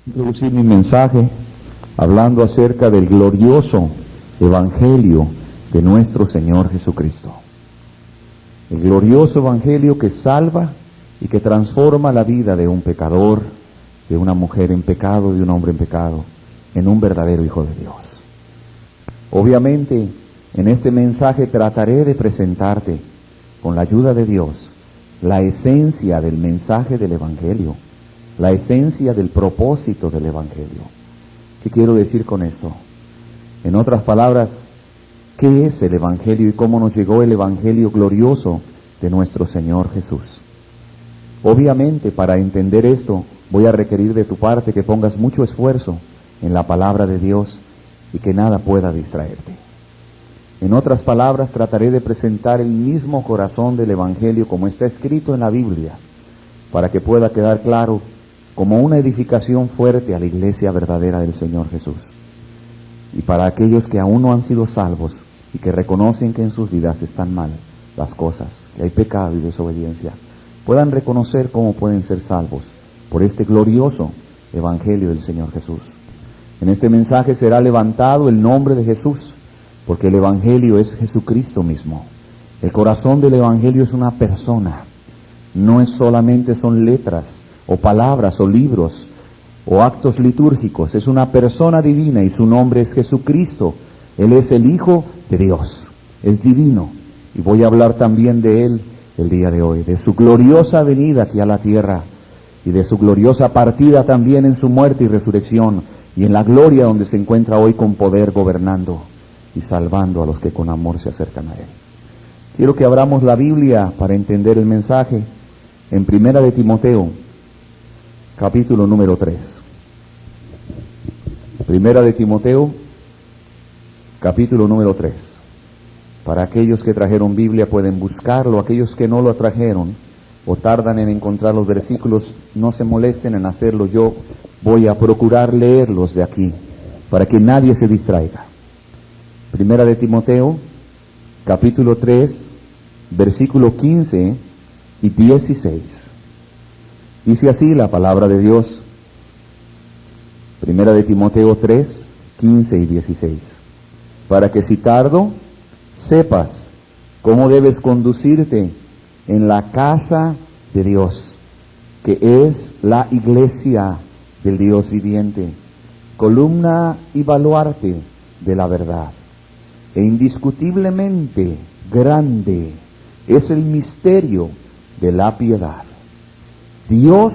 Introducir mi mensaje hablando acerca del glorioso Evangelio de nuestro Señor Jesucristo. El glorioso Evangelio que salva y que transforma la vida de un pecador, de una mujer en pecado, de un hombre en pecado, en un verdadero Hijo de Dios. Obviamente, en este mensaje trataré de presentarte, con la ayuda de Dios, la esencia del mensaje del Evangelio, la esencia del propósito del Evangelio. ¿Qué quiero decir con esto? En otras palabras, ¿qué es el Evangelio y cómo nos llegó el Evangelio glorioso de nuestro Señor Jesús? Obviamente, para entender esto, voy a requerir de tu parte que pongas mucho esfuerzo en la palabra de Dios y que nada pueda distraerte. En otras palabras, trataré de presentar el mismo corazón del Evangelio como está escrito en la Biblia, para que pueda quedar claro como una edificación fuerte a la iglesia verdadera del Señor Jesús. Y para aquellos que aún no han sido salvos y que reconocen que en sus vidas están mal las cosas, que hay pecado y desobediencia, puedan reconocer cómo pueden ser salvos por este glorioso Evangelio del Señor Jesús. En este mensaje será levantado el nombre de Jesús, porque el Evangelio es Jesucristo mismo. El corazón del Evangelio es una persona, no es solamente son letras, o palabras, o libros, o actos litúrgicos. Es una persona divina y su nombre es Jesucristo. Él es el Hijo de Dios, es divino. Y voy a hablar también de Él el día de hoy, de su gloriosa venida aquí a la tierra, y de su gloriosa partida también en su muerte y resurrección, y en la gloria donde se encuentra hoy con poder gobernando y salvando a los que con amor se acercan a Él. Quiero que abramos la Biblia para entender el mensaje en Primera de Timoteo, capítulo número 3. Primera de Timoteo, capítulo número 3. Para aquellos que trajeron Biblia pueden buscarlo, aquellos que no lo trajeron o tardan en encontrar los versículos, no se molesten en hacerlo. Yo voy a procurar leerlos de aquí, para que nadie se distraiga. Primera de Timoteo, capítulo 3, versículo 15 y 16. Dice así la palabra de Dios. Primera de Timoteo 3, 15 y 16. Para que si tardo, sepas cómo debes conducirte en la casa de Dios, que es la iglesia del Dios viviente, columna y baluarte de la verdad. E indiscutiblemente grande es el misterio de la piedad. Dios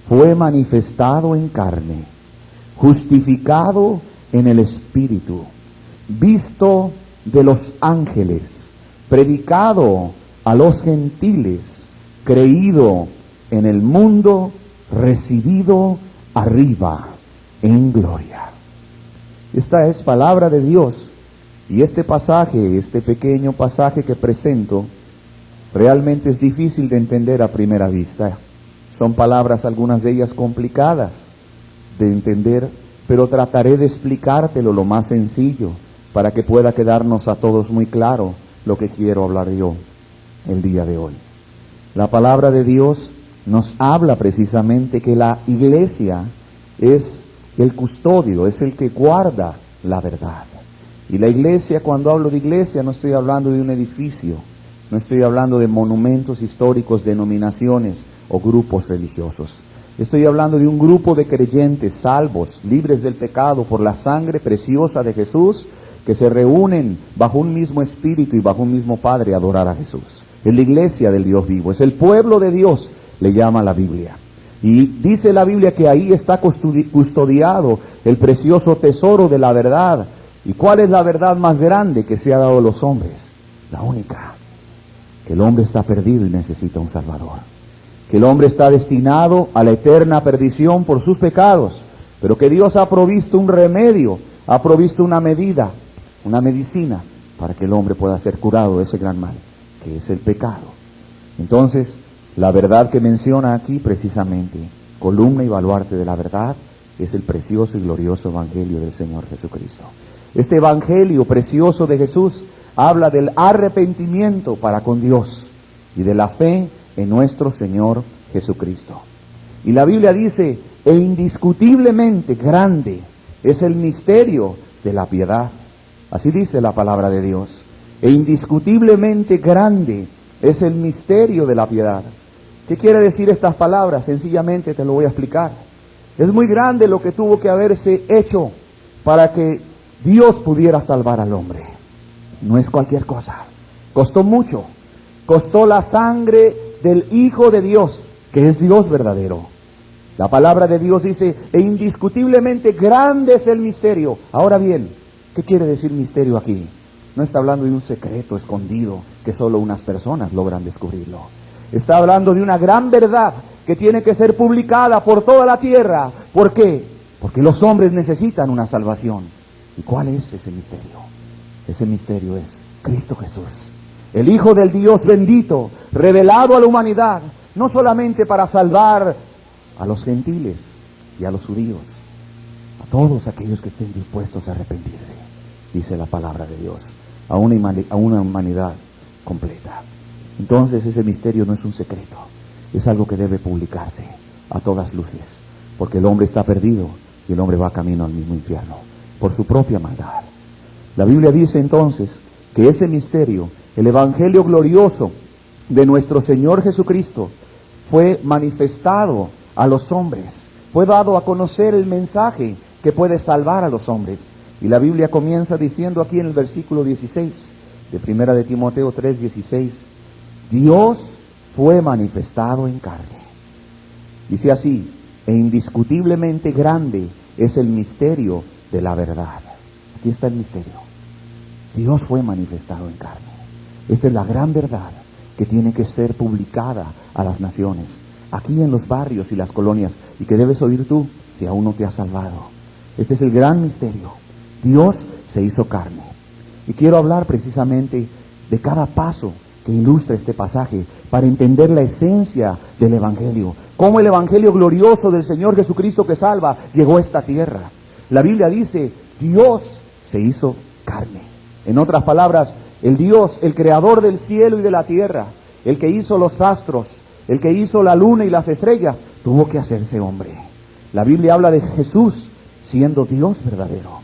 fue manifestado en carne, justificado en el Espíritu, visto de los ángeles, predicado a los gentiles, creído en el mundo, recibido arriba en gloria. Esta es palabra de Dios, y este pasaje, este pequeño pasaje que presento, realmente es difícil de entender a primera vista. Son palabras, algunas de ellas complicadas de entender, pero trataré de explicártelo lo más sencillo, para que pueda quedarnos a todos muy claro lo que quiero hablar yo el día de hoy. La palabra de Dios nos habla precisamente que la iglesia es el custodio, es el que guarda la verdad. Y la iglesia, cuando hablo de iglesia, no estoy hablando de un edificio, no estoy hablando de monumentos históricos, denominaciones o grupos religiosos. Estoy hablando de un grupo de creyentes salvos, libres del pecado por la sangre preciosa de Jesús, que se reúnen bajo un mismo espíritu y bajo un mismo Padre a adorar a Jesús. Es la iglesia del Dios vivo, es el pueblo de Dios, le llama la Biblia. Y dice la Biblia que ahí está custodiado el precioso tesoro de la verdad. ¿Y cuál es la verdad más grande que se ha dado a los hombres? La única, que el hombre está perdido y necesita un Salvador. Que el hombre está destinado a la eterna perdición por sus pecados, pero que Dios ha provisto un remedio, ha provisto una medida, una medicina, para que el hombre pueda ser curado de ese gran mal, que es el pecado. Entonces, la verdad que menciona aquí precisamente, columna y baluarte de la verdad, es el precioso y glorioso Evangelio del Señor Jesucristo. Este Evangelio precioso de Jesús habla del arrepentimiento para con Dios y de la fe en nuestro Señor Jesucristo. Y la Biblia dice, e indiscutiblemente grande es el misterio de la piedad. Así dice la palabra de Dios. E indiscutiblemente grande es el misterio de la piedad. ¿Qué quiere decir estas palabras? Sencillamente te lo voy a explicar. Es muy grande lo que tuvo que haberse hecho para que Dios pudiera salvar al hombre. No es cualquier cosa. Costó mucho. Costó la sangre del Hijo de Dios, que es Dios verdadero. La palabra de Dios dice, e indiscutiblemente grande es el misterio. Ahora bien, ¿qué quiere decir misterio aquí? No está hablando de un secreto escondido que solo unas personas logran descubrirlo. Está hablando de una gran verdad que tiene que ser publicada por toda la tierra. ¿Por qué? Porque los hombres necesitan una salvación. ¿Y cuál es ese misterio? Ese misterio es Cristo Jesús, el Hijo del Dios bendito, revelado a la humanidad, no solamente para salvar a los gentiles y a los judíos, a todos aquellos que estén dispuestos a arrepentirse, dice la palabra de Dios, a una humanidad completa. Entonces ese misterio no es un secreto, es algo que debe publicarse a todas luces, porque el hombre está perdido y el hombre va camino al mismo infierno, por su propia maldad. La Biblia dice entonces que ese misterio, el evangelio glorioso de nuestro Señor Jesucristo, fue manifestado a los hombres, fue dado a conocer el mensaje que puede salvar a los hombres. Y la Biblia comienza diciendo aquí en el versículo 16 de Primera de Timoteo 3:16, Dios fue manifestado en carne. Dice así, e indiscutiblemente grande es el misterio de la verdad. Aquí está el misterio. Dios fue manifestado en carne. Esta es la gran verdad que tiene que ser publicada a las naciones, aquí en los barrios y las colonias, y que debes oír tú si aún no te has salvado. Este es el gran misterio. Dios se hizo carne. Y quiero hablar precisamente de cada paso que ilustra este pasaje para entender la esencia del Evangelio. Cómo el Evangelio glorioso del Señor Jesucristo que salva llegó a esta tierra. La Biblia dice, Dios se hizo carne. En otras palabras, el Dios, el creador del cielo y de la tierra, el que hizo los astros, el que hizo la luna y las estrellas, tuvo que hacerse hombre. La Biblia habla de Jesús siendo Dios verdadero.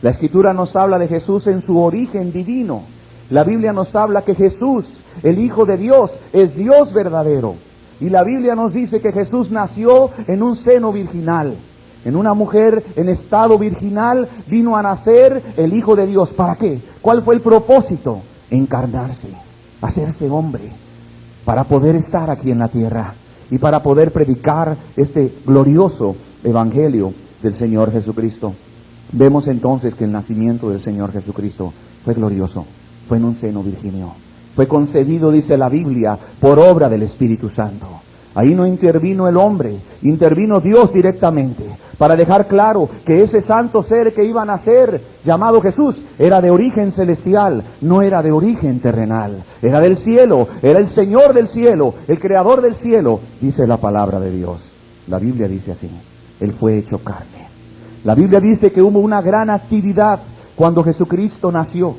La Escritura nos habla de Jesús en su origen divino. La Biblia nos habla que Jesús, el Hijo de Dios, es Dios verdadero. Y la Biblia nos dice que Jesús nació en un seno virginal. En una mujer en estado virginal vino a nacer el Hijo de Dios. ¿Para qué? ¿Cuál fue el propósito? Encarnarse, hacerse hombre, para poder estar aquí en la tierra y para poder predicar este glorioso Evangelio del Señor Jesucristo. Vemos entonces que el nacimiento del Señor Jesucristo fue glorioso, fue en un seno virginio. Fue concebido, dice la Biblia, por obra del Espíritu Santo. Ahí no intervino el hombre, intervino Dios directamente, para dejar claro que ese santo ser que iba a nacer, llamado Jesús, era de origen celestial, no era de origen terrenal, era del cielo, era el Señor del cielo, el creador del cielo, dice la palabra de Dios. La Biblia dice así, Él fue hecho carne. La Biblia dice que hubo una gran actividad cuando Jesucristo nació.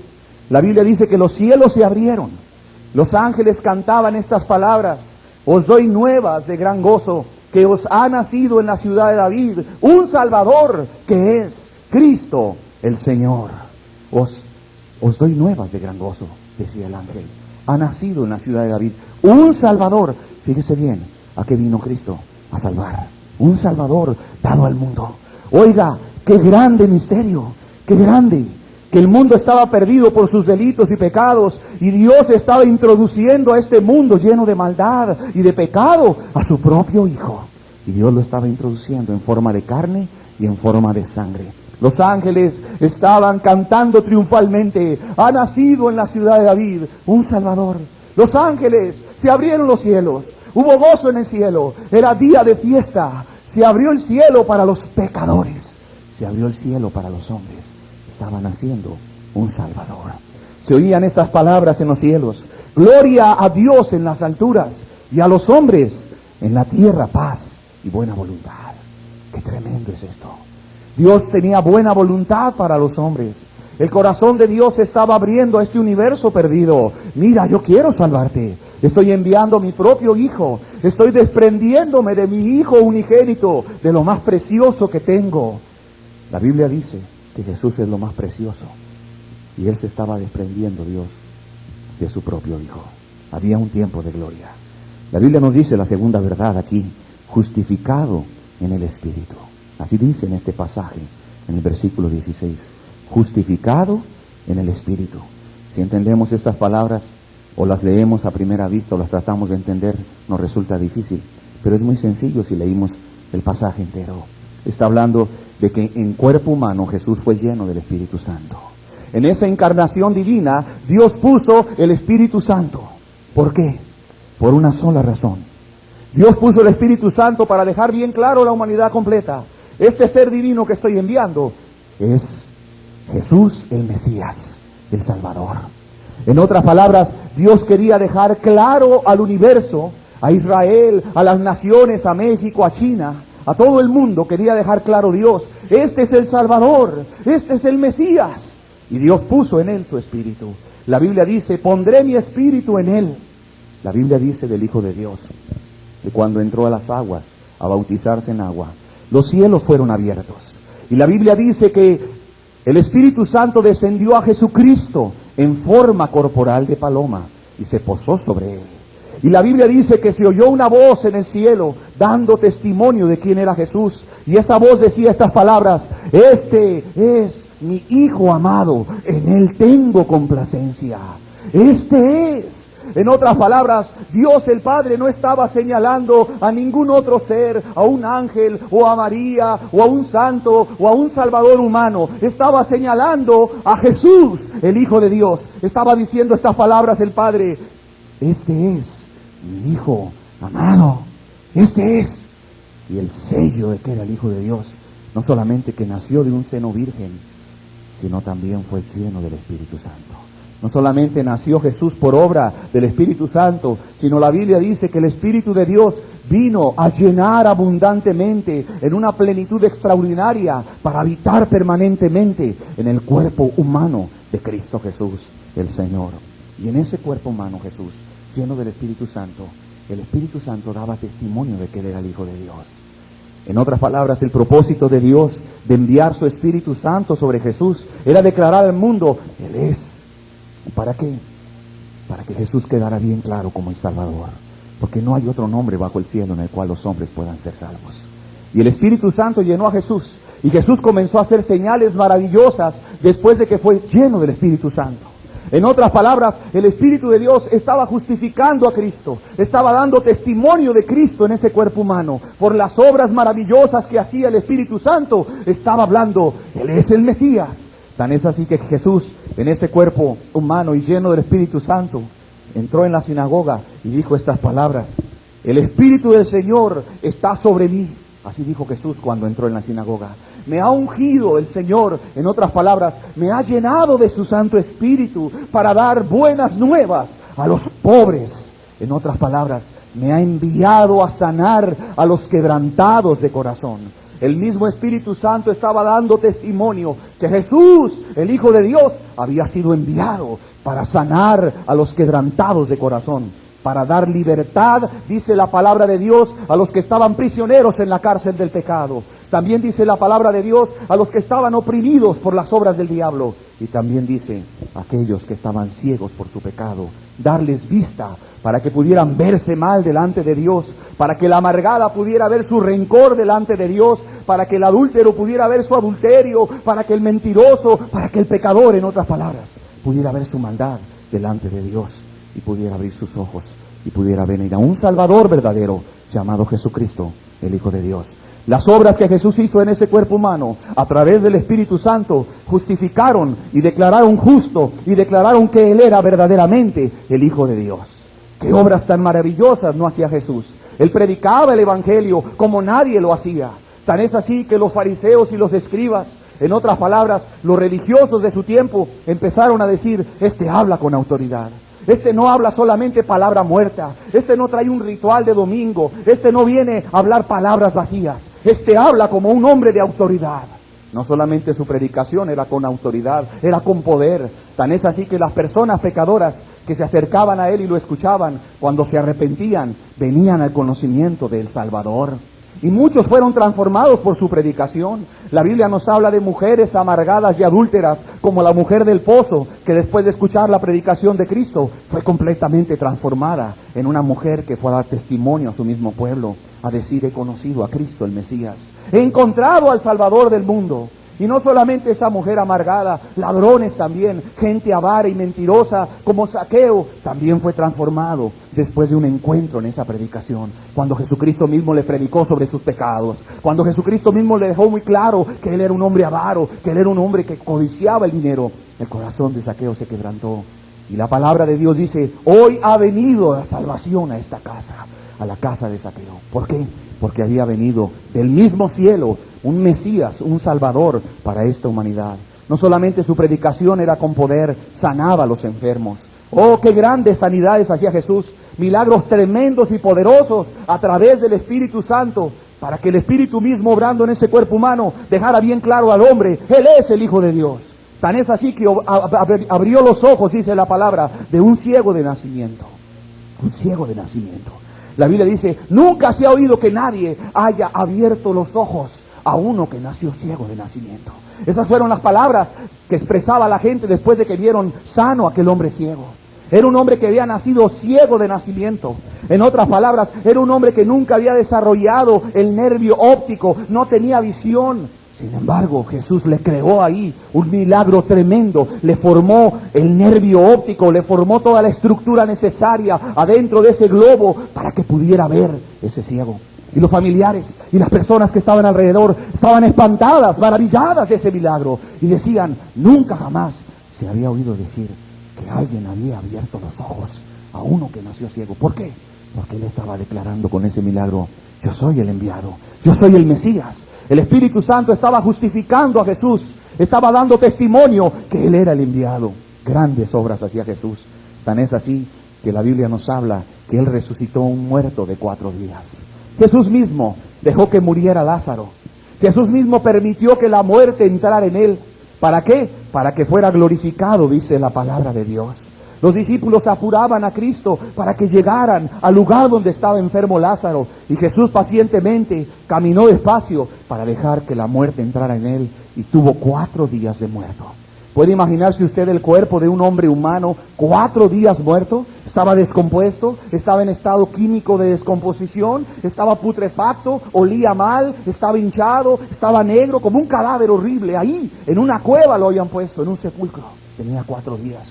La Biblia dice que los cielos se abrieron, los ángeles cantaban estas palabras, os doy nuevas de gran gozo, que os ha nacido en la ciudad de David un Salvador, que es Cristo el Señor. Os doy nuevas de gran gozo, decía el ángel. Ha nacido en la ciudad de David un Salvador. Fíjese bien, ¿a qué vino Cristo? A salvar. Un Salvador dado al mundo. Oiga, qué grande misterio, qué grande. Que el mundo estaba perdido por sus delitos y pecados, y Dios estaba introduciendo a este mundo lleno de maldad y de pecado a su propio Hijo. Y Dios lo estaba introduciendo en forma de carne y en forma de sangre. Los ángeles estaban cantando triunfalmente, ha nacido en la ciudad de David un Salvador. Los ángeles, se abrieron los cielos, hubo gozo en el cielo, era día de fiesta, se abrió el cielo para los pecadores, se abrió el cielo para los hombres. Estaba naciendo un Salvador. Se oían estas palabras en los cielos: gloria a Dios en las alturas y a los hombres en la tierra paz y buena voluntad. Qué tremendo es esto. Dios tenía buena voluntad para los hombres. El corazón de Dios se estaba abriendo a este universo perdido. Mira, yo quiero salvarte. Estoy enviando a mi propio Hijo. Estoy desprendiéndome de mi Hijo unigénito, de lo más precioso que tengo. La Biblia dice que Jesús es lo más precioso. Y Él se estaba desprendiendo, Dios, de su propio Hijo. Había un tiempo de gloria. La Biblia nos dice la segunda verdad aquí, justificado en el Espíritu. Así dice en este pasaje, en el versículo 16. Justificado en el Espíritu. Si entendemos estas palabras, o las leemos a primera vista, o las tratamos de entender, nos resulta difícil. Pero es muy sencillo si leímos el pasaje entero. Está hablando de que en cuerpo humano Jesús fue lleno del Espíritu Santo. En esa encarnación divina, Dios puso el Espíritu Santo. ¿Por qué? Por una sola razón. Dios puso el Espíritu Santo para dejar bien claro a la humanidad completa. Este ser divino que estoy enviando es Jesús el Mesías, el Salvador. En otras palabras, Dios quería dejar claro al universo, a Israel, a las naciones, a México, a China, a todo el mundo, quería dejar claro Dios, este es el Salvador, este es el Mesías. Y Dios puso en él su espíritu. La Biblia dice, pondré mi espíritu en él. La Biblia dice del Hijo de Dios, que cuando entró a las aguas, a bautizarse en agua, los cielos fueron abiertos. Y la Biblia dice que el Espíritu Santo descendió a Jesucristo en forma corporal de paloma y se posó sobre él. Y la Biblia dice que se oyó una voz en el cielo dando testimonio de quién era Jesús. Y esa voz decía estas palabras, este es mi Hijo amado, en él tengo complacencia. Este es. En otras palabras, Dios el Padre no estaba señalando a ningún otro ser, a un ángel, o a María, o a un santo, o a un salvador humano. Estaba señalando a Jesús, el Hijo de Dios. Estaba diciendo estas palabras el Padre, este es mi Hijo amado, este es. Y el sello de que era el Hijo de Dios, no solamente que nació de un seno virgen, sino también fue lleno del Espíritu Santo. No solamente nació Jesús por obra del Espíritu Santo, sino la Biblia dice que el Espíritu de Dios vino a llenar abundantemente en una plenitud extraordinaria para habitar permanentemente en el cuerpo humano de Cristo Jesús, el Señor. Y en ese cuerpo humano Jesús, lleno del Espíritu Santo, el Espíritu Santo daba testimonio de que Él era el Hijo de Dios. En otras palabras, el propósito de Dios de enviar su Espíritu Santo sobre Jesús era declarar al mundo, Él es. ¿Para qué? Para que Jesús quedara bien claro como el Salvador. Porque no hay otro nombre bajo el cielo en el cual los hombres puedan ser salvos. Y el Espíritu Santo llenó a Jesús. Y Jesús comenzó a hacer señales maravillosas después de que fue lleno del Espíritu Santo. En otras palabras, el Espíritu de Dios estaba justificando a Cristo. Estaba dando testimonio de Cristo en ese cuerpo humano. Por las obras maravillosas que hacía el Espíritu Santo, estaba hablando, Él es el Mesías. Tan es así que Jesús, en ese cuerpo humano y lleno del Espíritu Santo, entró en la sinagoga y dijo estas palabras, el Espíritu del Señor está sobre mí. Así dijo Jesús cuando entró en la sinagoga. Me ha ungido el Señor, en otras palabras, me ha llenado de su Santo Espíritu para dar buenas nuevas a los pobres. En otras palabras, me ha enviado a sanar a los quebrantados de corazón. El mismo Espíritu Santo estaba dando testimonio que Jesús, el Hijo de Dios, había sido enviado para sanar a los quebrantados de corazón, para dar libertad, dice la palabra de Dios, a los que estaban prisioneros en la cárcel del pecado. También dice la palabra de Dios a los que estaban oprimidos por las obras del diablo. Y también dice a aquellos que estaban ciegos por su pecado, darles vista para que pudieran verse mal delante de Dios, para que la amargada pudiera ver su rencor delante de Dios, para que el adúltero pudiera ver su adulterio, para que el mentiroso, para que el pecador, en otras palabras, pudiera ver su maldad delante de Dios y pudiera abrir sus ojos y pudiera venir a un Salvador verdadero llamado Jesucristo, el Hijo de Dios. Las obras que Jesús hizo en ese cuerpo humano, a través del Espíritu Santo, justificaron y declararon justo y declararon que Él era verdaderamente el Hijo de Dios. ¿Qué obras tan maravillosas no hacía Jesús? Él predicaba el Evangelio como nadie lo hacía. Tan es así que los fariseos y los escribas, en otras palabras, los religiosos de su tiempo, empezaron a decir, este habla con autoridad. Este no habla solamente palabra muerta. Este no trae un ritual de domingo. Este no viene a hablar palabras vacías. Este habla como un hombre de autoridad. No solamente su predicación era con autoridad, era con poder. Tan es así que las personas pecadoras que se acercaban a Él y lo escuchaban, cuando se arrepentían, venían al conocimiento del Salvador. Y muchos fueron transformados por su predicación. La Biblia nos habla de mujeres amargadas y adúlteras, como la mujer del pozo, que después de escuchar la predicación de Cristo, fue completamente transformada en una mujer que fue a dar testimonio a su mismo pueblo, a decir: he conocido a Cristo el Mesías, he encontrado al Salvador del mundo. Y no solamente esa mujer amargada, ladrones también, gente avara y mentirosa como Zaqueo, también fue transformado después de un encuentro en esa predicación. Cuando Jesucristo mismo le predicó sobre sus pecados, cuando Jesucristo mismo le dejó muy claro que él era un hombre avaro, que él era un hombre que codiciaba el dinero, el corazón de Zaqueo se quebrantó. Y la palabra de Dios dice: hoy ha venido la salvación a esta casa, a la casa de Zaqueo. ¿Por qué? Porque había venido del mismo cielo un Mesías, un Salvador para esta humanidad. No solamente su predicación era con poder, sanaba a los enfermos. Oh, qué grandes sanidades hacía Jesús, milagros tremendos y poderosos a través del Espíritu Santo, para que el Espíritu mismo, obrando en ese cuerpo humano, dejara bien claro al hombre: Él es el Hijo de Dios. Tan es así que abrió los ojos, dice la palabra, de un ciego de nacimiento. Un ciego de nacimiento. La Biblia dice: nunca se ha oído que nadie haya abierto los ojos a uno que nació ciego de nacimiento. Esas fueron las palabras que expresaba la gente después de que vieron sano a aquel hombre ciego. Era un hombre que había nacido ciego de nacimiento. En otras palabras, era un hombre que nunca había desarrollado el nervio óptico, no tenía visión. Sin embargo, Jesús le creó ahí un milagro tremendo, le formó el nervio óptico, le formó toda la estructura necesaria adentro de ese globo para que pudiera ver ese ciego. Y los familiares y las personas que estaban alrededor estaban espantadas, maravilladas de ese milagro, y decían: nunca jamás se había oído decir que alguien había abierto los ojos a uno que nació ciego. ¿Por qué? Porque él estaba declarando con ese milagro: yo soy el enviado, yo soy el Mesías. El Espíritu Santo estaba justificando a Jesús, estaba dando testimonio que Él era el enviado. Grandes obras hacía Jesús. Tan es así que la Biblia nos habla que Él resucitó un muerto de 4 días. Jesús mismo dejó que muriera Lázaro. Jesús mismo permitió que la muerte entrara en Él. ¿Para qué? Para que fuera glorificado, dice la palabra de Dios. Los discípulos apuraban a Cristo para que llegaran al lugar donde estaba enfermo Lázaro, y Jesús pacientemente caminó despacio para dejar que la muerte entrara en él, y tuvo 4 días de muerto. ¿Puede imaginarse usted el cuerpo de un hombre humano 4 días muerto? Estaba descompuesto, estaba en estado químico de descomposición, estaba putrefacto, olía mal, estaba hinchado, estaba negro, como un cadáver horrible. Ahí, en una cueva lo habían puesto, en un sepulcro. Tenía 4 días.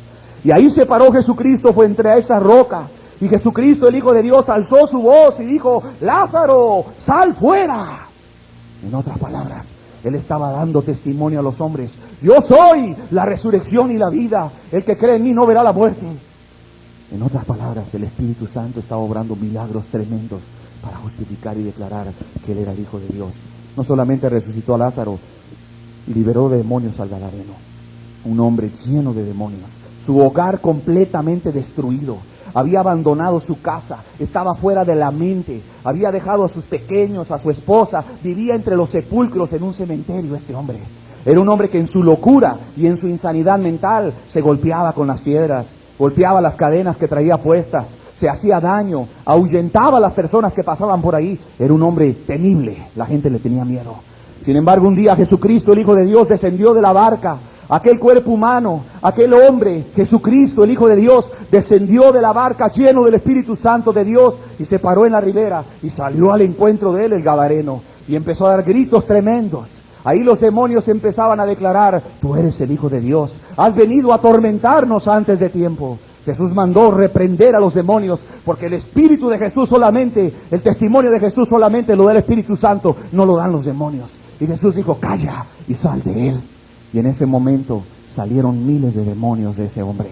Y ahí se paró Jesucristo, fue entre esa roca. Y Jesucristo, el Hijo de Dios, alzó su voz y dijo: Lázaro, sal fuera. En otras palabras, Él estaba dando testimonio a los hombres: yo soy la resurrección y la vida. El que cree en mí no verá la muerte. En otras palabras, el Espíritu Santo estaba obrando milagros tremendos para justificar y declarar que Él era el Hijo de Dios. No solamente resucitó a Lázaro, liberó de demonios al gadareno, un hombre lleno de demonios. Su hogar completamente destruido. Había abandonado su casa, estaba fuera de la mente, había dejado a sus pequeños, a su esposa, vivía entre los sepulcros en un cementerio. Este hombre era un hombre que en su locura y en su insanidad mental se golpeaba con las piedras, golpeaba las cadenas que traía puestas, se hacía daño, ahuyentaba a las personas que pasaban por ahí. Era un hombre temible, la gente le tenía miedo. Sin embargo, un día Jesucristo, el Hijo de Dios, descendió de la barca. Aquel cuerpo humano, aquel hombre, Jesucristo, el Hijo de Dios, descendió de la barca lleno del Espíritu Santo de Dios y se paró en la ribera y salió al encuentro de él, el gadareno, y empezó a dar gritos tremendos. Ahí los demonios empezaban a declarar: tú eres el Hijo de Dios, has venido a atormentarnos antes de tiempo. Jesús mandó reprender a los demonios, porque el Espíritu de Jesús solamente, el testimonio de Jesús solamente lo da el Espíritu Santo, no lo dan los demonios. Y Jesús dijo: calla y sal de él. Y en ese momento salieron miles de demonios de ese hombre.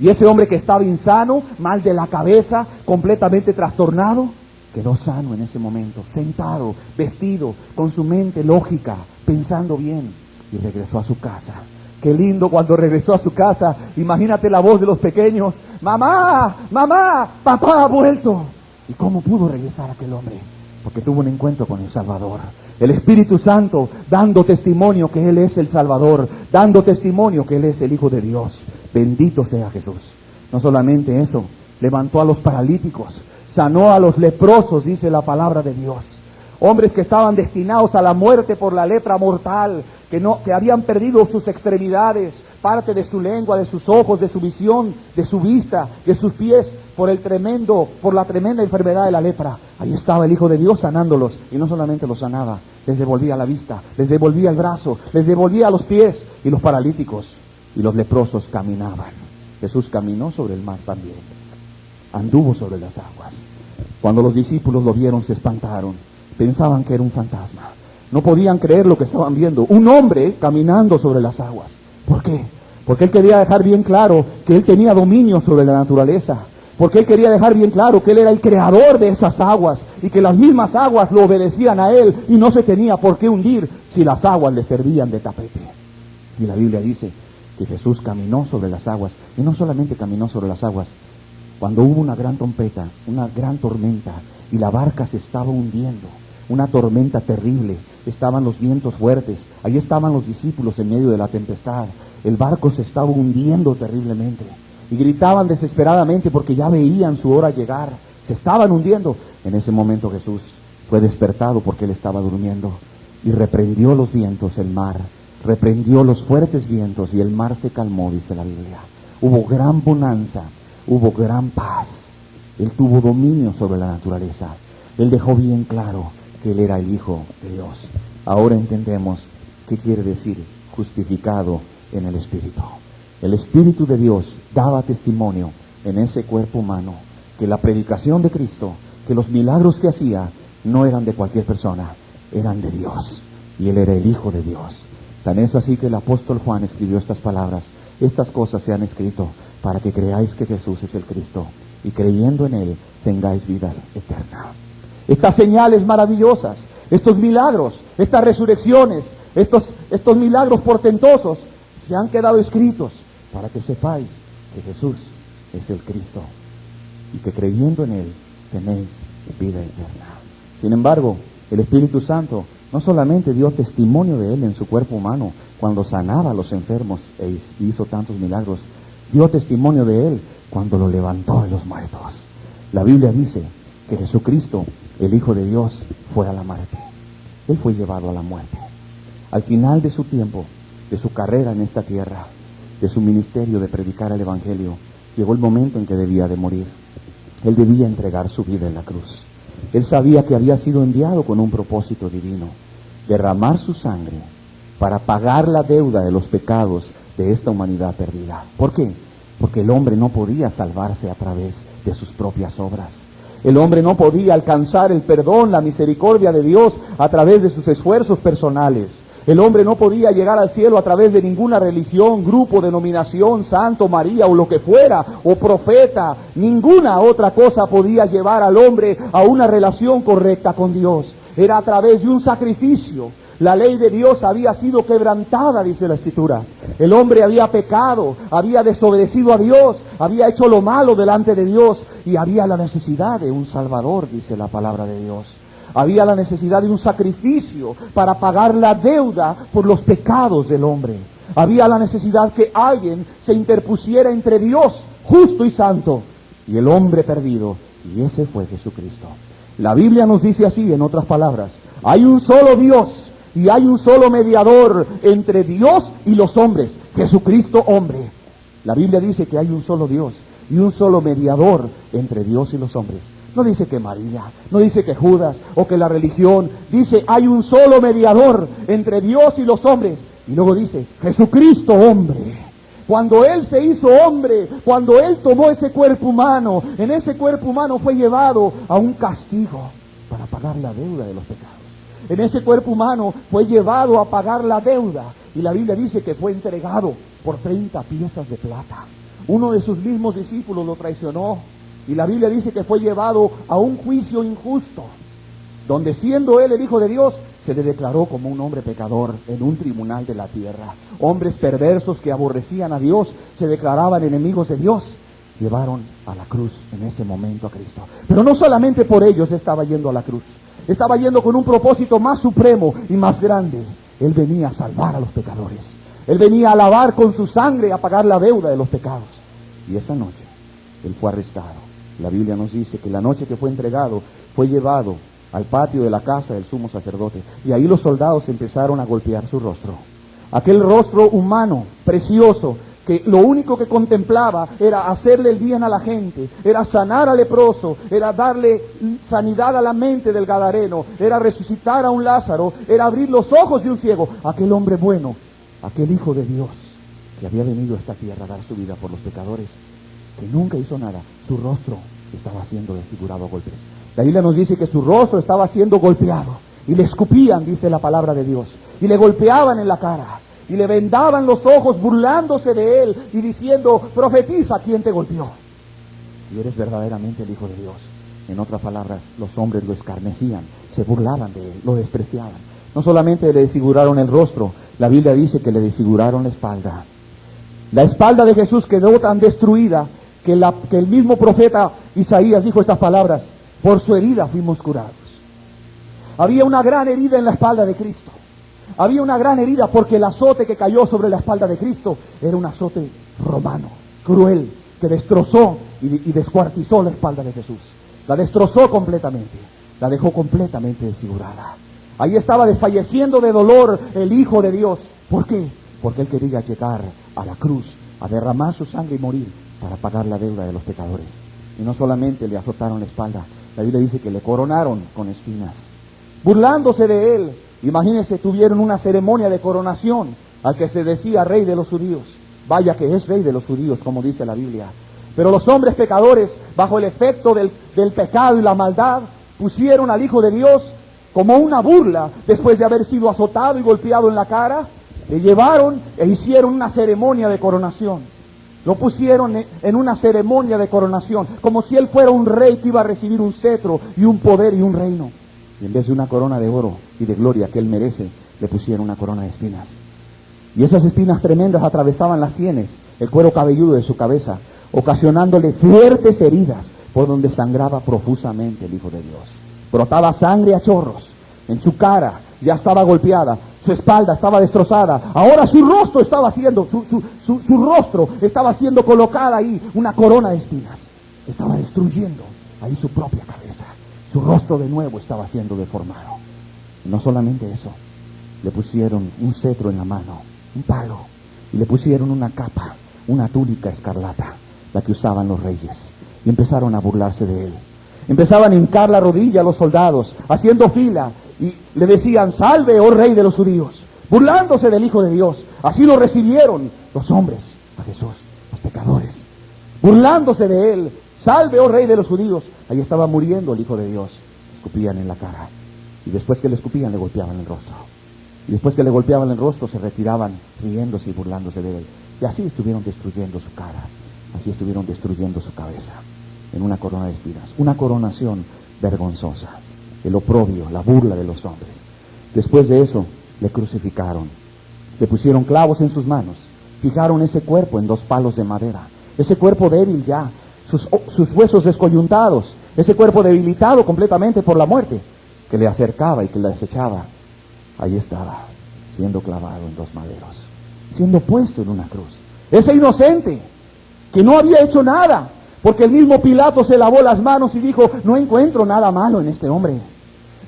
Y ese hombre que estaba insano, mal de la cabeza, completamente trastornado, quedó sano en ese momento, sentado, vestido, con su mente lógica, pensando bien, y regresó a su casa. Qué lindo cuando regresó a su casa. Imagínate la voz de los pequeños: mamá, mamá, papá ha vuelto. ¿Y cómo pudo regresar aquel hombre? Porque tuvo un encuentro con el Salvador. El Espíritu Santo dando testimonio que Él es el Salvador, dando testimonio que Él es el Hijo de Dios. Bendito sea Jesús. No solamente eso, levantó a los paralíticos, sanó a los leprosos, dice la palabra de Dios. Hombres que estaban destinados a la muerte por la lepra mortal, que habían perdido sus extremidades, parte de su lengua, de sus ojos, de su visión, de su vista, de sus pies, por la tremenda enfermedad de la lepra. Ahí estaba el Hijo de Dios sanándolos, y no solamente los sanaba, les devolvía la vista, les devolvía el brazo, les devolvía los pies, y los paralíticos y los leprosos caminaban. Jesús caminó sobre el mar también, anduvo sobre las aguas. Cuando los discípulos lo vieron, se espantaron, pensaban que era un fantasma, no podían creer lo que estaban viendo, un hombre caminando sobre las aguas. ¿Por qué? Porque él quería dejar bien claro que él tenía dominio sobre la naturaleza, porque él quería dejar bien claro que él era el creador de esas aguas y que las mismas aguas lo obedecían a él y no se tenía por qué hundir si las aguas le servían de tapete. Y la Biblia dice que Jesús caminó sobre las aguas, y no solamente caminó sobre las aguas. Cuando hubo una gran trompeta, una gran tormenta, y la barca se estaba hundiendo, una tormenta terrible, estaban los vientos fuertes, ahí estaban los discípulos en medio de la tempestad, el barco se estaba hundiendo terriblemente, y gritaban desesperadamente porque ya veían su hora llegar, se estaban hundiendo. En ese momento Jesús fue despertado porque él estaba durmiendo, y reprendió los vientos, el mar, reprendió los fuertes vientos, y el mar se calmó, dice la Biblia. Hubo gran bonanza, hubo gran paz. Él tuvo dominio sobre la naturaleza. Él dejó bien claro que él era el Hijo de Dios. Ahora entendemos qué quiere decir justificado en el Espíritu. El Espíritu de Dios daba testimonio en ese cuerpo humano que la predicación de Cristo, que los milagros que hacía no eran de cualquier persona, eran de Dios, y él era el Hijo de Dios. Tan es así que el apóstol Juan escribió estas palabras: estas cosas se han escrito para que creáis que Jesús es el Cristo, y creyendo en él tengáis vida eterna. Estas señales maravillosas, estos milagros, estas resurrecciones, estos milagros portentosos se han quedado escritos para que sepáis que Jesús es el Cristo y que creyendo en él tenéis vida eterna. Sin embargo, el Espíritu Santo no solamente dio testimonio de él en su cuerpo humano cuando sanaba a los enfermos e hizo tantos milagros, dio testimonio de él cuando lo levantó de los muertos. La Biblia dice que Jesucristo, el Hijo de Dios, fue a la muerte. Él fue llevado a la muerte. Al final de su tiempo, de su carrera en esta tierra, de su ministerio de predicar el Evangelio, llegó el momento en que debía de morir. Él debía entregar su vida en la cruz. Él sabía que había sido enviado con un propósito divino: derramar su sangre para pagar la deuda de los pecados de esta humanidad perdida. ¿Por qué? Porque el hombre no podía salvarse a través de sus propias obras. El hombre no podía alcanzar el perdón, la misericordia de Dios a través de sus esfuerzos personales. El hombre no podía llegar al cielo a través de ninguna religión, grupo, denominación, santo, María o lo que fuera, o profeta. Ninguna otra cosa podía llevar al hombre a una relación correcta con Dios. Era a través de un sacrificio. La ley de Dios había sido quebrantada, dice la Escritura. El hombre había pecado, había desobedecido a Dios, había hecho lo malo delante de Dios, y había la necesidad de un Salvador, dice la palabra de Dios. Había la necesidad de un sacrificio para pagar la deuda por los pecados del hombre. Había la necesidad que alguien se interpusiera entre Dios, justo y santo, y el hombre perdido, y ese fue Jesucristo. La Biblia nos dice así, en otras palabras: hay un solo Dios y hay un solo mediador entre Dios y los hombres, Jesucristo hombre. La Biblia dice que hay un solo Dios y un solo mediador entre Dios y los hombres. No dice que María, no dice que Judas o que la religión. Dice: hay un solo mediador entre Dios y los hombres. Y luego dice: Jesucristo hombre. Cuando Él se hizo hombre, cuando Él tomó ese cuerpo humano, en ese cuerpo humano fue llevado a un castigo para pagar la deuda de los pecados. En ese cuerpo humano fue llevado a pagar la deuda. Y la Biblia dice que fue entregado por 30 piezas de plata. Uno de sus mismos discípulos lo traicionó. Y la Biblia dice que fue llevado a un juicio injusto, donde siendo él el Hijo de Dios, se le declaró como un hombre pecador en un tribunal de la tierra. Hombres perversos que aborrecían a Dios, se declaraban enemigos de Dios, llevaron a la cruz en ese momento a Cristo. Pero no solamente por ellos estaba yendo a la cruz, estaba yendo con un propósito más supremo y más grande. Él venía a salvar a los pecadores. Él venía a lavar con su sangre, a pagar la deuda de los pecados. Y esa noche, él fue arrestado. La Biblia nos dice que la noche que fue entregado, fue llevado al patio de la casa del sumo sacerdote. Y ahí los soldados empezaron a golpear su rostro. Aquel rostro humano, precioso, que lo único que contemplaba era hacerle el bien a la gente, era sanar al leproso, era darle sanidad a la mente del gadareno, era resucitar a un Lázaro, era abrir los ojos de un ciego. Aquel hombre bueno, aquel Hijo de Dios, que había venido a esta tierra a dar su vida por los pecadores, que nunca hizo nada, su rostro estaba siendo desfigurado a golpes. La Biblia nos dice que su rostro estaba siendo golpeado, y le escupían, dice la palabra de Dios, y le golpeaban en la cara, y le vendaban los ojos burlándose de él y diciendo: profetiza, ¿quién te golpeó? Si eres verdaderamente el Hijo de Dios. En otras palabras, los hombres lo escarnecían, se burlaban de él, lo despreciaban. No solamente le desfiguraron el rostro, la Biblia dice que le desfiguraron la espalda. La espalda de Jesús quedó tan destruida que el mismo profeta Isaías dijo estas palabras: por su herida fuimos curados. Había una gran herida en la espalda de Cristo. Había una gran herida porque el azote que cayó sobre la espalda de Cristo era un azote romano, cruel, que destrozó y descuartizó la espalda de Jesús. La destrozó completamente, la dejó completamente desfigurada. Ahí estaba desfalleciendo de dolor el Hijo de Dios. ¿Por qué? Porque Él quería llegar a la cruz, a derramar su sangre y morir para pagar la deuda de los pecadores. Y no solamente le azotaron la espalda, la Biblia dice que le coronaron con espinas, burlándose de Él. Imagínense, tuvieron una ceremonia de coronación al que se decía Rey de los Judíos. Vaya que es Rey de los Judíos, como dice la Biblia. Pero los hombres pecadores, bajo el efecto del pecado y la maldad, pusieron al Hijo de Dios como una burla. Después de haber sido azotado y golpeado en la cara, le llevaron e hicieron una ceremonia de coronación. Lo pusieron en una ceremonia de coronación, como si Él fuera un rey que iba a recibir un cetro y un poder y un reino. Y en vez de una corona de oro y de gloria que Él merece, le pusieron una corona de espinas. Y esas espinas tremendas atravesaban las sienes, el cuero cabelludo de su cabeza, ocasionándole fuertes heridas por donde sangraba profusamente el Hijo de Dios. Brotaba sangre a chorros, en su cara ya estaba golpeada, su espalda estaba destrozada. Ahora su rostro estaba siendo, su rostro estaba siendo colocada ahí una corona de espinas. Estaba destruyendo ahí su propia cabeza. Su rostro de nuevo estaba siendo deformado. Y no solamente eso, le pusieron un cetro en la mano, un palo, y le pusieron una capa, una túnica escarlata, la que usaban los reyes, y empezaron a burlarse de Él. Empezaban a hincar la rodilla a los soldados, haciendo fila, y le decían: salve, oh Rey de los Judíos, burlándose del Hijo de Dios. Así lo recibieron los hombres a Jesús, los pecadores, burlándose de Él. Salve, oh Rey de los Judíos. Ahí estaba muriendo el Hijo de Dios. Escupían en la cara. Y después que le escupían, le golpeaban el rostro. Y después que le golpeaban el rostro, se retiraban riéndose y burlándose de Él. Y así estuvieron destruyendo su cara. Así estuvieron destruyendo su cabeza. En una corona de espinas. Una coronación vergonzosa. El oprobio, la burla de los hombres. Después de eso, le crucificaron. Le pusieron clavos en sus manos. Fijaron ese cuerpo en 2 palos de madera. Ese cuerpo débil ya. Sus huesos descoyuntados, ese cuerpo debilitado completamente por la muerte, que le acercaba y que le desechaba. Ahí estaba, siendo clavado en 2 maderos, siendo puesto en una cruz. Ese inocente, que no había hecho nada, porque el mismo Pilato se lavó las manos y dijo: no encuentro nada malo en este hombre.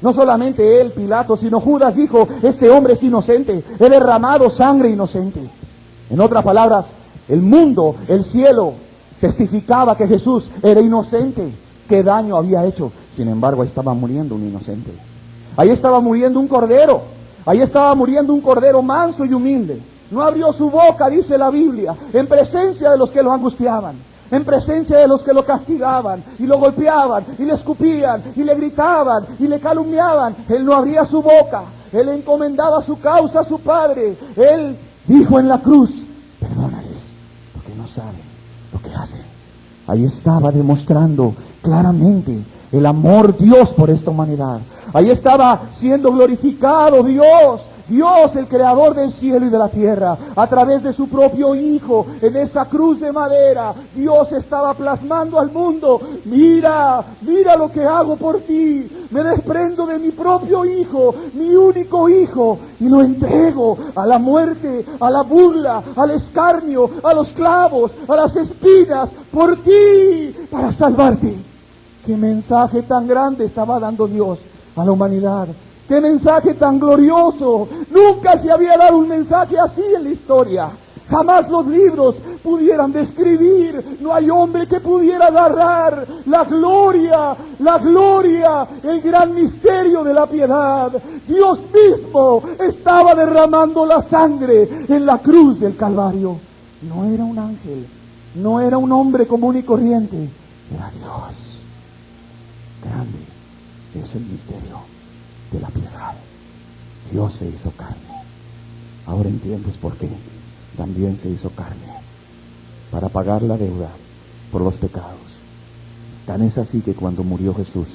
No solamente él, Pilato, sino Judas dijo: este hombre es inocente, he derramado sangre inocente. En otras palabras, el mundo, el cielo, testificaba que Jesús era inocente. ¿Qué daño había hecho? Sin embargo, ahí estaba muriendo un inocente. Ahí estaba muriendo un cordero. Ahí estaba muriendo un cordero manso y humilde. No abrió su boca, dice la Biblia, en presencia de los que lo angustiaban, en presencia de los que lo castigaban y lo golpeaban y le escupían y le gritaban y le calumniaban. Él no abría su boca. Él encomendaba su causa a su Padre. Él dijo en la cruz: perdónales, porque no saben lo que hacen. Ahí estaba demostrando claramente el amor Dios por esta humanidad. Ahí estaba siendo glorificado Dios Dios, el creador del cielo y de la tierra, a través de su propio Hijo, en esa cruz de madera, Dios estaba plasmando al mundo: mira, mira lo que hago por ti. Me desprendo de mi propio Hijo, mi único Hijo, y lo entrego a la muerte, a la burla, al escarnio, a los clavos, a las espinas, por ti, para salvarte. Qué mensaje tan grande estaba dando Dios a la humanidad. ¡Qué mensaje tan glorioso! Nunca se había dado un mensaje así en la historia. Jamás los libros pudieran describir, no hay hombre que pudiera narrar la gloria, el gran misterio de la piedad. Dios mismo estaba derramando la sangre en la cruz del Calvario. No era un ángel, no era un hombre común y corriente, era Dios. Grande es el misterio de la piedad. Dios se hizo carne. Ahora entiendes por qué también se hizo carne, para pagar la deuda por los pecados. Tan es así que cuando murió Jesús,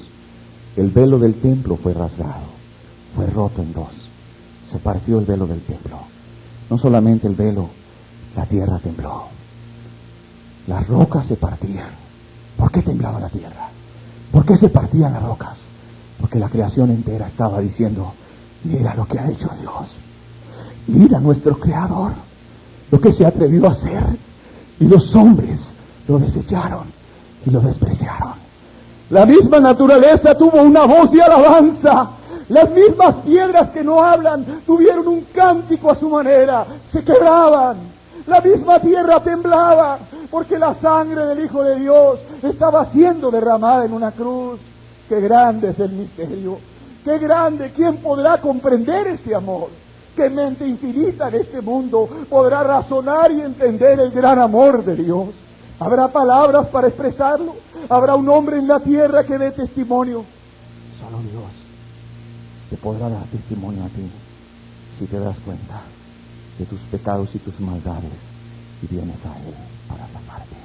el velo del templo fue rasgado, fue roto en dos, se partió el velo del templo. No solamente el velo, la tierra tembló, las rocas se partían. ¿Por qué temblaba la tierra? ¿Por qué se partían las rocas? Porque la creación entera estaba diciendo: mira lo que ha hecho Dios, mira nuestro Creador, lo que se atrevió a hacer, y los hombres lo desecharon y lo despreciaron. La misma naturaleza tuvo una voz de alabanza. Las mismas piedras que no hablan tuvieron un cántico a su manera, se quebraban. La misma tierra temblaba, porque la sangre del Hijo de Dios estaba siendo derramada en una cruz. ¡Qué grande es el misterio! ¡Qué grande! ¿Quién podrá comprender este amor? ¿Qué mente infinita en este mundo podrá razonar y entender el gran amor de Dios? ¿Habrá palabras para expresarlo? ¿Habrá un hombre en la tierra que dé testimonio? Solo Dios te podrá dar testimonio a ti, si te das cuenta de tus pecados y tus maldades y vienes a Él para salvarte.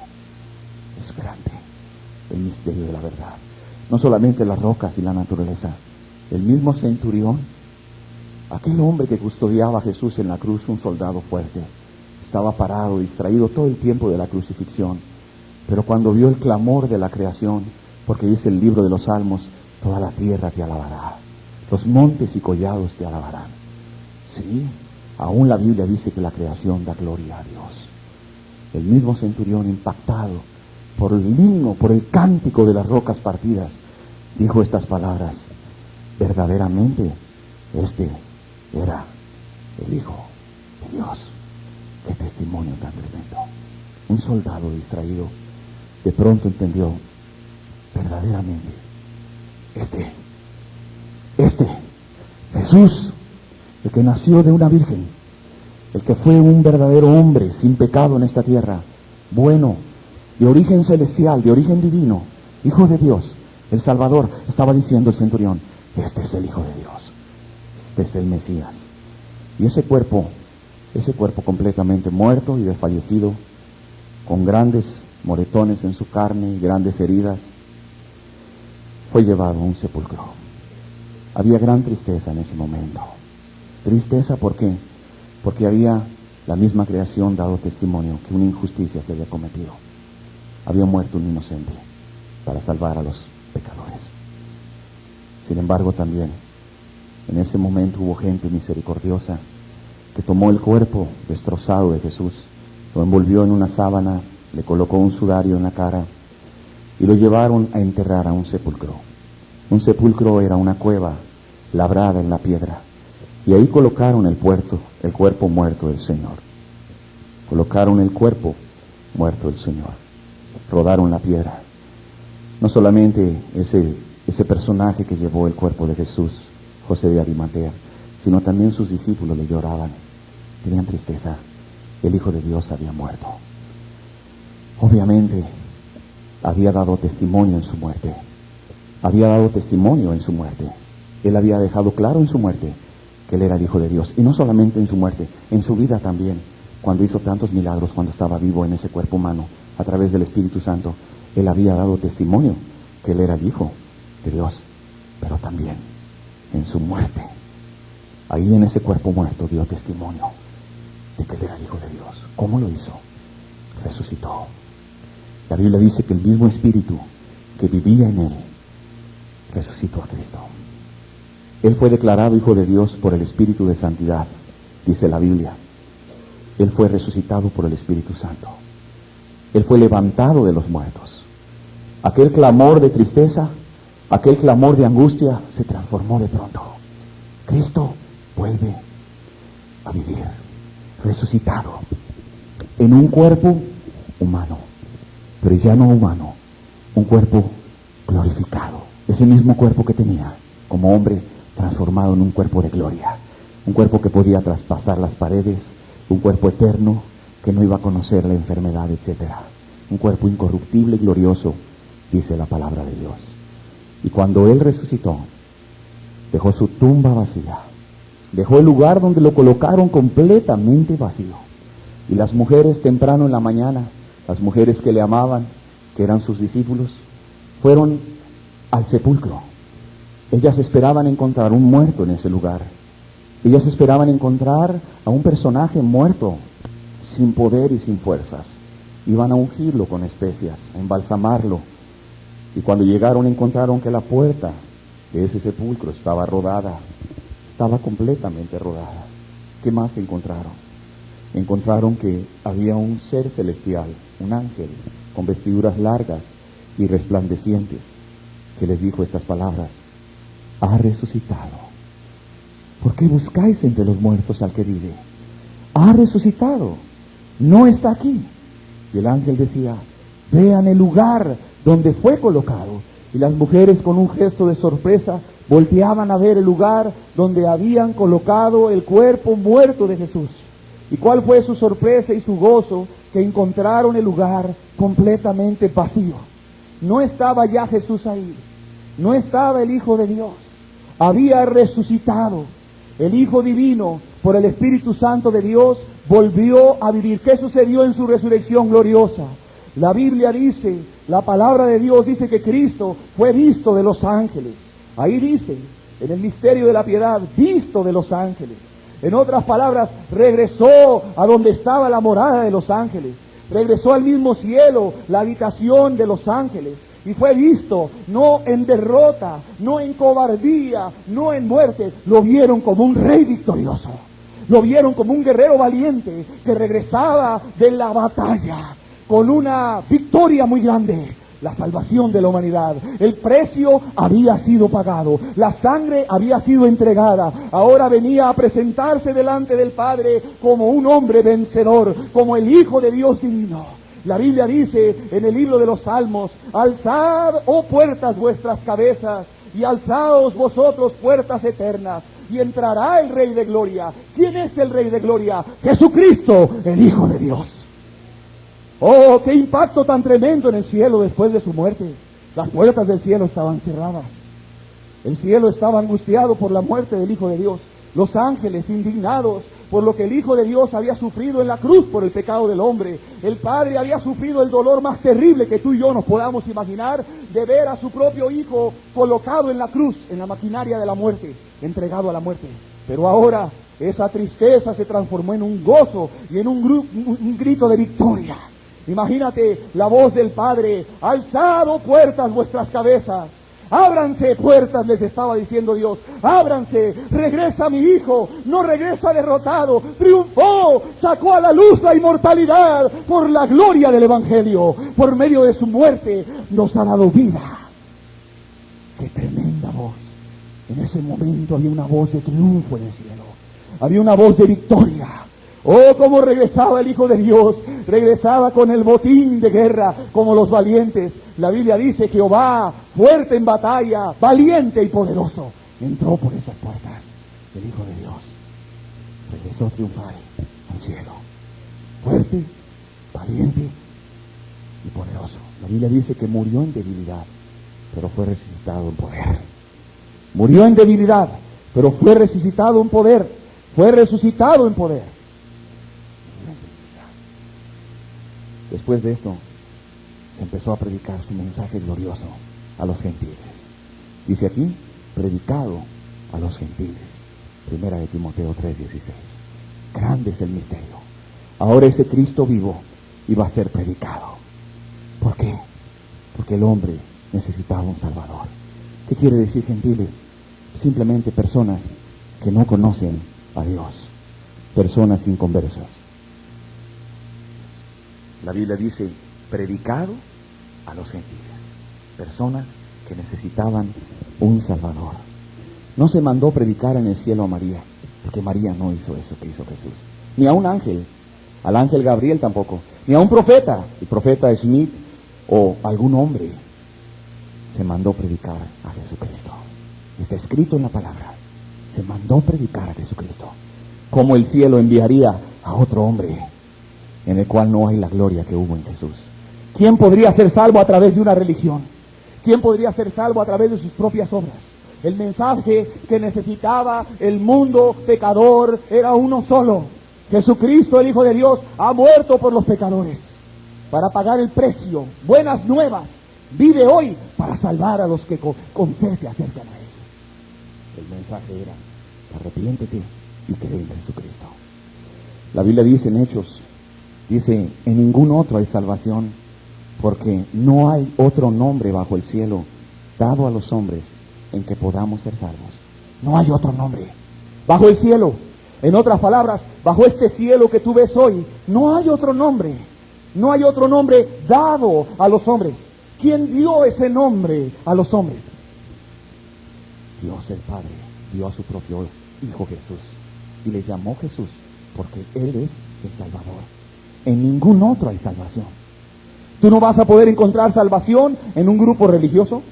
Es grande el misterio de la verdad. No solamente las rocas y la naturaleza, el mismo centurión, aquel hombre que custodiaba a Jesús en la cruz, un soldado fuerte, estaba parado, distraído todo el tiempo de la crucifixión, pero cuando vio el clamor de la creación, porque dice el libro de los Salmos: toda la tierra te alabará, los montes y collados te alabarán. Sí, aún la Biblia dice que la creación da gloria a Dios. El mismo centurión, impactado por el himno, por el cántico de las rocas partidas, dijo estas palabras: verdaderamente este era el Hijo de Dios. Qué testimonio tan tremendo. Un soldado distraído de pronto entendió: verdaderamente este Jesús, el que nació de una virgen, el que fue un verdadero hombre sin pecado en esta tierra, bueno, de origen celestial, de origen divino, Hijo de Dios, el Salvador. Estaba diciendo el centurión: este es el Hijo de Dios, este es el Mesías. Y ese cuerpo completamente muerto y desfallecido, con grandes moretones en su carne y grandes heridas, fue llevado a un sepulcro. Había gran tristeza en ese momento. Tristeza, ¿por qué? Porque había la misma creación dado testimonio que una injusticia se había cometido. Había muerto un inocente para salvar a los pecadores. Sin embargo, también en ese momento hubo gente misericordiosa que tomó el cuerpo destrozado de Jesús, lo envolvió en una sábana, le colocó un sudario en la cara y lo llevaron a enterrar a un sepulcro. Un sepulcro era una cueva labrada en la piedra, y ahí colocaron el cuerpo muerto del Señor. Colocaron el cuerpo muerto del Señor. Rodaron la piedra. No solamente ese personaje que llevó el cuerpo de Jesús, José de Arimatea, sino también sus discípulos le lloraban, tenían tristeza. El Hijo de Dios había muerto. Obviamente había dado testimonio en su muerte. Había dado testimonio en su muerte. Él había dejado claro en su muerte que Él era el Hijo de Dios. Y no solamente en su muerte, en su vida también, cuando hizo tantos milagros, cuando estaba vivo en ese cuerpo humano, a través del Espíritu Santo, Él había dado testimonio que Él era el Hijo de Dios. Pero también en su muerte Ahí en ese cuerpo muerto dio testimonio de que él era el Hijo de Dios. ¿Cómo lo hizo? Resucitó. La Biblia dice que el mismo Espíritu que vivía en él resucitó a Cristo. Él fue declarado Hijo de Dios por el Espíritu de Santidad, dice la Biblia. Él fue resucitado por el Espíritu Santo. Él fue levantado de los muertos. Aquel clamor de tristeza, aquel clamor de angustia se transformó de pronto. Cristo vuelve a vivir, resucitado, en un cuerpo humano, pero ya no humano, un cuerpo glorificado. Ese mismo cuerpo que tenía como hombre, transformado en un cuerpo de gloria, un cuerpo que podía traspasar las paredes, un cuerpo eterno que no iba a conocer la enfermedad, etcétera. Un cuerpo incorruptible y glorioso, dice la palabra de Dios. Y cuando Él resucitó, dejó su tumba vacía, dejó el lugar donde lo colocaron completamente vacío. Y las mujeres temprano en la mañana, las mujeres que le amaban, que eran sus discípulos, fueron al sepulcro. Ellas esperaban encontrar un muerto en ese lugar. Ellas esperaban encontrar a un personaje muerto, sin poder y sin fuerzas. Iban a ungirlo con especias, a embalsamarlo. Y cuando llegaron encontraron que la puerta de ese sepulcro estaba rodada. Estaba completamente rodada. ¿Qué más encontraron? Encontraron que había un ser celestial, un ángel, con vestiduras largas y resplandecientes, que les dijo estas palabras: ha resucitado. ¿Por qué buscáis entre los muertos al que vive? Ha resucitado, no está aquí. Y el ángel decía: vean el lugar donde fue colocado. Y las mujeres, con un gesto de sorpresa, volteaban a ver el lugar donde habían colocado el cuerpo muerto de Jesús. ¿Y cuál fue su sorpresa y su gozo? Que encontraron el lugar completamente vacío. No estaba ya Jesús ahí, no estaba el Hijo de Dios. Había resucitado. El Hijo Divino, por el Espíritu Santo de Dios, volvió a vivir. ¿Qué sucedió en su resurrección gloriosa? La Biblia dice, la palabra de Dios dice que Cristo fue visto de los ángeles. Ahí dice, en el misterio de la piedad, visto de los ángeles. En otras palabras, regresó a donde estaba la morada de los ángeles. Regresó al mismo cielo, la habitación de los ángeles. Y fue visto, no en derrota, no en cobardía, no en muerte. Lo vieron como un rey victorioso. Lo vieron como un guerrero valiente que regresaba de la batalla con una victoria muy grande. La salvación de la humanidad. El precio había sido pagado. La sangre había sido entregada. Ahora venía a presentarse delante del Padre como un hombre vencedor, como el Hijo de Dios divino. La Biblia dice en el libro de los Salmos: alzad, oh puertas, vuestras cabezas, y alzaos vosotros, puertas eternas, y entrará el Rey de Gloria. ¿Quién es el Rey de Gloria? Jesucristo, el Hijo de Dios. Oh, qué impacto tan tremendo en el cielo después de su muerte. Las puertas del cielo estaban cerradas. El cielo estaba angustiado por la muerte del Hijo de Dios. Los ángeles indignados por lo que el Hijo de Dios había sufrido en la cruz por el pecado del hombre. El Padre había sufrido el dolor más terrible que tú y yo nos podamos imaginar, de ver a su propio Hijo colocado en la cruz, en la maquinaria de la muerte, entregado a la muerte. Pero ahora esa tristeza se transformó en un gozo y en un grito de victoria. Imagínate la voz del Padre: alzad, oh puertas, vuestras cabezas. Ábranse, puertas, les estaba diciendo Dios. Ábranse, regresa mi Hijo, no regresa derrotado, triunfó, sacó a la luz la inmortalidad por la gloria del Evangelio. Por medio de su muerte nos ha dado vida. ¡Qué tremenda voz! En ese momento había una voz de triunfo en el cielo. Había una voz de victoria. Oh, cómo regresaba el Hijo de Dios. Regresaba con el botín de guerra, como los valientes. La Biblia dice: Jehová, fuerte en batalla, valiente y poderoso, entró por esas puertas. El Hijo de Dios regresó triunfal al cielo. Fuerte, valiente y poderoso. La Biblia dice que murió en debilidad, pero fue resucitado en poder. Murió en debilidad, pero fue resucitado en poder. Fue resucitado en poder. Después de esto, empezó a predicar su mensaje glorioso a los gentiles. Dice aquí: predicado a los gentiles. Primera de Timoteo 3:16. Grande es el misterio. Ahora ese Cristo vivo iba a ser predicado. ¿Por qué? Porque el hombre necesitaba un Salvador. ¿Qué quiere decir, gentiles? Simplemente personas que no conocen a Dios, personas inconversas. La Biblia dice, predicado a los gentiles, personas que necesitaban un Salvador. No se mandó predicar en el cielo a María, porque María no hizo eso que hizo Jesús. Ni a un ángel, al ángel Gabriel tampoco, ni a un profeta, el profeta Smith o algún hombre. Se mandó predicar a Jesucristo. Está escrito en la palabra. Se mandó predicar a Jesucristo. Como el cielo enviaría a otro hombre en el cual no hay la gloria que hubo en Jesús. ¿Quién podría ser salvo a través de una religión? ¿Quién podría ser salvo a través de sus propias obras? El mensaje que necesitaba el mundo pecador era uno solo. Jesucristo, el Hijo de Dios, ha muerto por los pecadores para pagar el precio. Buenas nuevas. Vive hoy para salvar a los que con fe se acercan a Él. El mensaje era, arrepiéntete y cree en Jesucristo. La Biblia dice en Hechos, dice, en ningún otro hay salvación, porque no hay otro nombre bajo el cielo dado a los hombres en que podamos ser salvos. No hay otro nombre bajo el cielo. En otras palabras, bajo este cielo que tú ves hoy, no hay otro nombre. No hay otro nombre dado a los hombres. ¿Quién dio ese nombre a los hombres? Dios el Padre dio a su propio Hijo Jesús y le llamó Jesús porque Él es el Salvador. En ningún otro hay salvación. Tú no vas a poder encontrar salvación en un grupo religioso,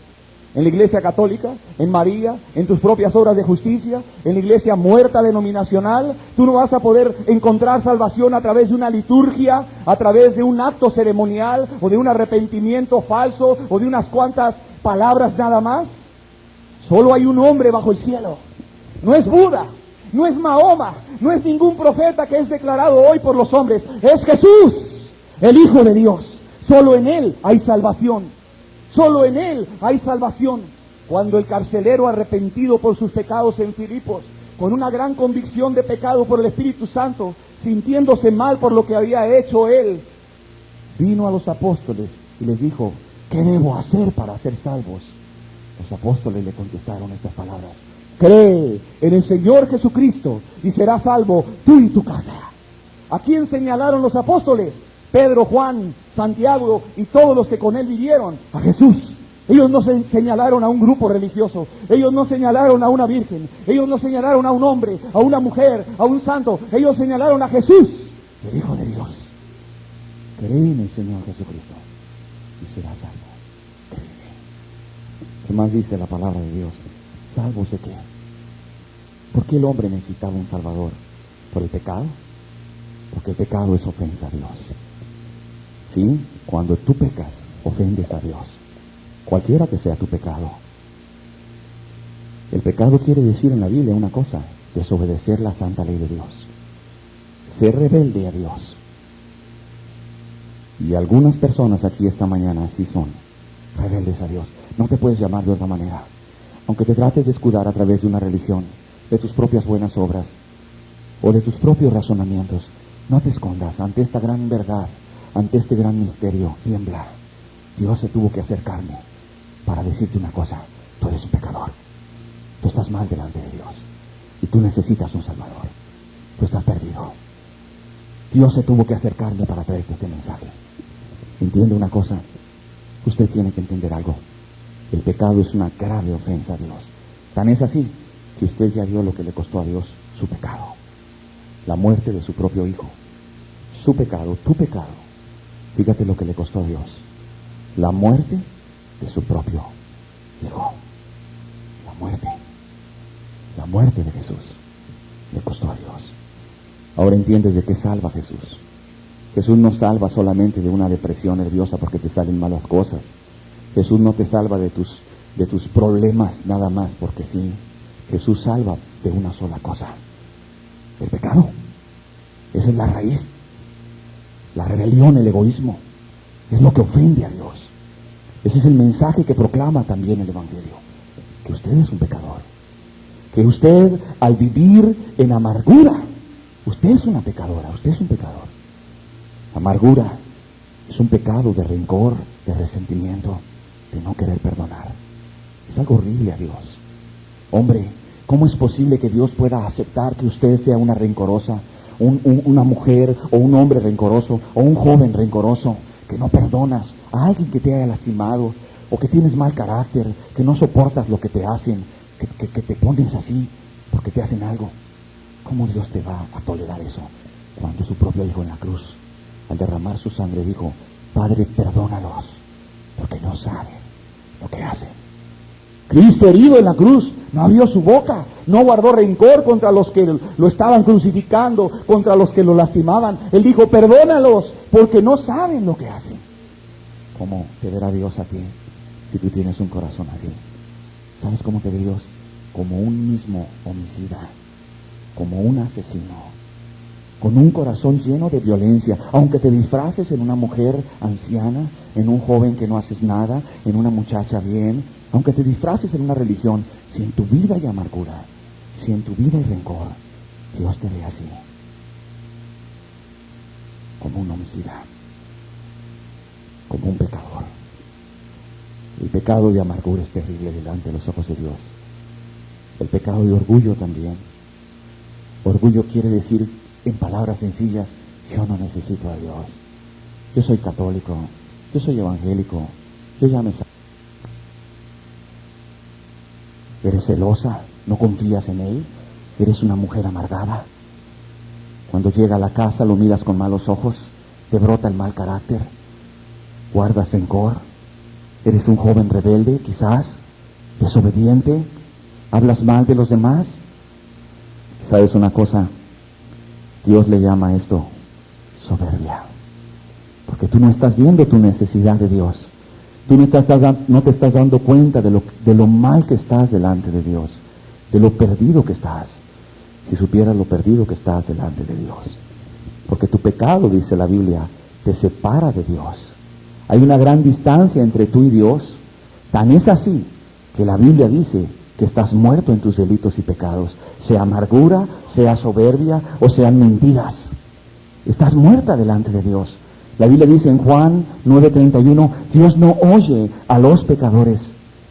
en la iglesia católica, en María, en tus propias obras de justicia, en la iglesia muerta denominacional. Tú no vas a poder encontrar salvación a través de una liturgia, a través de un acto ceremonial o de un arrepentimiento falso o de unas cuantas palabras nada más. Solo hay un hombre bajo el cielo. No es Buda, no es Mahoma, no es ningún profeta que es declarado hoy por los hombres. Es Jesús, el Hijo de Dios. Solo en Él hay salvación. Solo en Él hay salvación. Cuando el carcelero arrepentido por sus pecados en Filipos, con una gran convicción de pecado por el Espíritu Santo, sintiéndose mal por lo que había hecho él, vino a los apóstoles y les dijo, ¿qué debo hacer para ser salvos? Los apóstoles le contestaron estas palabras, cree en el Señor Jesucristo y serás salvo tú y tu casa. ¿A quién señalaron los apóstoles? Pedro, Juan, Santiago y todos los que con él vivieron, a Jesús. Ellos no señalaron a un grupo religioso, ellos no señalaron a una virgen, ellos no señalaron a un hombre, a una mujer, a un santo, ellos señalaron a Jesús, el Hijo de Dios. Cree en el Señor Jesucristo y serás salvo. Créeme. ¿Qué más dice la palabra de Dios? ¿Salvos de qué? ¿Por qué el hombre necesitaba un Salvador? ¿Por el pecado? Porque el pecado es ofensa a Dios. Sí, cuando tú pecas, ofendes a Dios. Cualquiera que sea tu pecado. El pecado quiere decir en la Biblia una cosa, desobedecer la santa ley de Dios. Ser rebelde a Dios. Y algunas personas aquí esta mañana sí son rebeldes a Dios. No te puedes llamar de otra manera. Aunque te trates de escudar a través de una religión, de tus propias buenas obras o de tus propios razonamientos, no te escondas ante esta gran verdad, ante este gran misterio. Tiembla. Dios se tuvo que hacer carne para decirte una cosa, tú eres un pecador, tú estás mal delante de Dios y tú necesitas un Salvador, tú estás perdido. Dios se tuvo que hacer carne para traerte este mensaje. ¿Entiende una cosa? Usted tiene que entender algo. El pecado es una grave ofensa a Dios. Tan es así que usted ya vio lo que le costó a Dios su pecado, la muerte de su propio Hijo. Su pecado, tu pecado, fíjate lo que le costó a Dios, la muerte de su propio Hijo. La muerte de Jesús le costó a Dios. Ahora entiendes de qué salva Jesús. Jesús no salva solamente de una depresión nerviosa porque te salen malas cosas. Jesús no te salva de tus problemas nada más porque sí. Jesús salva de una sola cosa, el pecado. Esa es la raíz. La rebelión, el egoísmo, es lo que ofende a Dios. Ese es el mensaje que proclama también el Evangelio, que usted es un pecador, que usted, al vivir en amargura, usted es una pecadora, usted es un pecador. Amargura es un pecado de rencor, de resentimiento, de no querer perdonar. Es algo horrible a Dios. Hombre, ¿cómo es posible que Dios pueda aceptar que usted sea una rencorosa, una mujer o un hombre rencoroso o un joven rencoroso, que no perdonas a alguien que te haya lastimado o que tienes mal carácter, que no soportas lo que te hacen, que te pones así porque te hacen algo? ¿Cómo Dios te va a tolerar eso cuando su propio Hijo en la cruz, al derramar su sangre, dijo: Padre, perdónalos porque no saben lo que hacen? Cristo herido en la cruz no abrió su boca, no guardó rencor contra los que lo estaban crucificando, contra los que lo lastimaban. Él dijo: perdónalos porque no saben lo que hacen. ¿Cómo te verá Dios a ti si tú tienes un corazón así? ¿Sabes cómo te ve Dios? Como un mismo homicida, como un asesino, con un corazón lleno de violencia. Aunque te disfraces en una mujer anciana, en un joven que no haces nada, en una muchacha bien, aunque te disfraces en una religión, si en tu vida hay amargura, si en tu vida hay rencor, Dios te ve así, como un homicida, como un pecador. El pecado de amargura es terrible delante de los ojos de Dios. El pecado de orgullo también. Orgullo quiere decir, en palabras sencillas, yo no necesito a Dios. Yo soy católico, yo soy evangélico, yo ya me salvo. ¿Eres celosa? ¿No confías en Él? ¿Eres una mujer amargada? Cuando llega a la casa lo miras con malos ojos, te brota el mal carácter, guardas rencor. ¿Eres un joven rebelde, quizás, desobediente? ¿Hablas mal de los demás? ¿Sabes una cosa? Dios le llama a esto soberbia, porque tú no estás viendo tu necesidad de Dios. Tú no te estás dando cuenta de lo mal que estás delante de Dios, de lo perdido que estás. Si supieras lo perdido que estás delante de Dios. Porque tu pecado, dice la Biblia, te separa de Dios. Hay una gran distancia entre tú y Dios. Tan es así que la Biblia dice que estás muerto en tus delitos y pecados, sea amargura, sea soberbia o sean mentiras. Estás muerta delante de Dios. La Biblia dice en Juan 9:31, Dios no oye a los pecadores.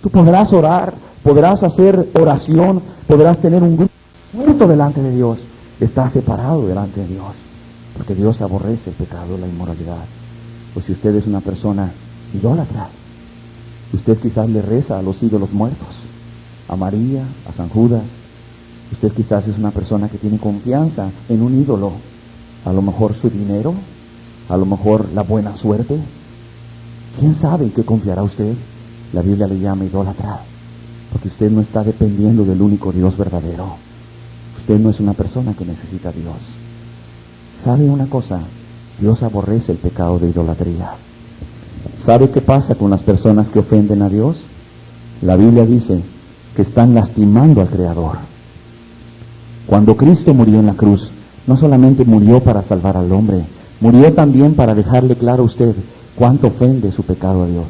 Tú podrás orar, podrás hacer oración, podrás tener un grupo muerto delante de Dios. Estás separado delante de Dios, porque Dios aborrece el pecado, la inmoralidad. O si usted es una persona idólatra, usted quizás le reza a los ídolos muertos, a María, a San Judas. Usted quizás es una persona que tiene confianza en un ídolo, a lo mejor su dinero, a lo mejor la buena suerte. ¿Quién sabe en qué confiará usted? La Biblia le llama idólatra, porque usted no está dependiendo del único Dios verdadero. Usted no es una persona que necesita a Dios. ¿Sabe una cosa? Dios aborrece el pecado de idolatría. ¿Sabe qué pasa con las personas que ofenden a Dios? La Biblia dice que están lastimando al Creador. Cuando Cristo murió en la cruz, no solamente murió para salvar al hombre, murió también para dejarle claro a usted cuánto ofende su pecado a Dios,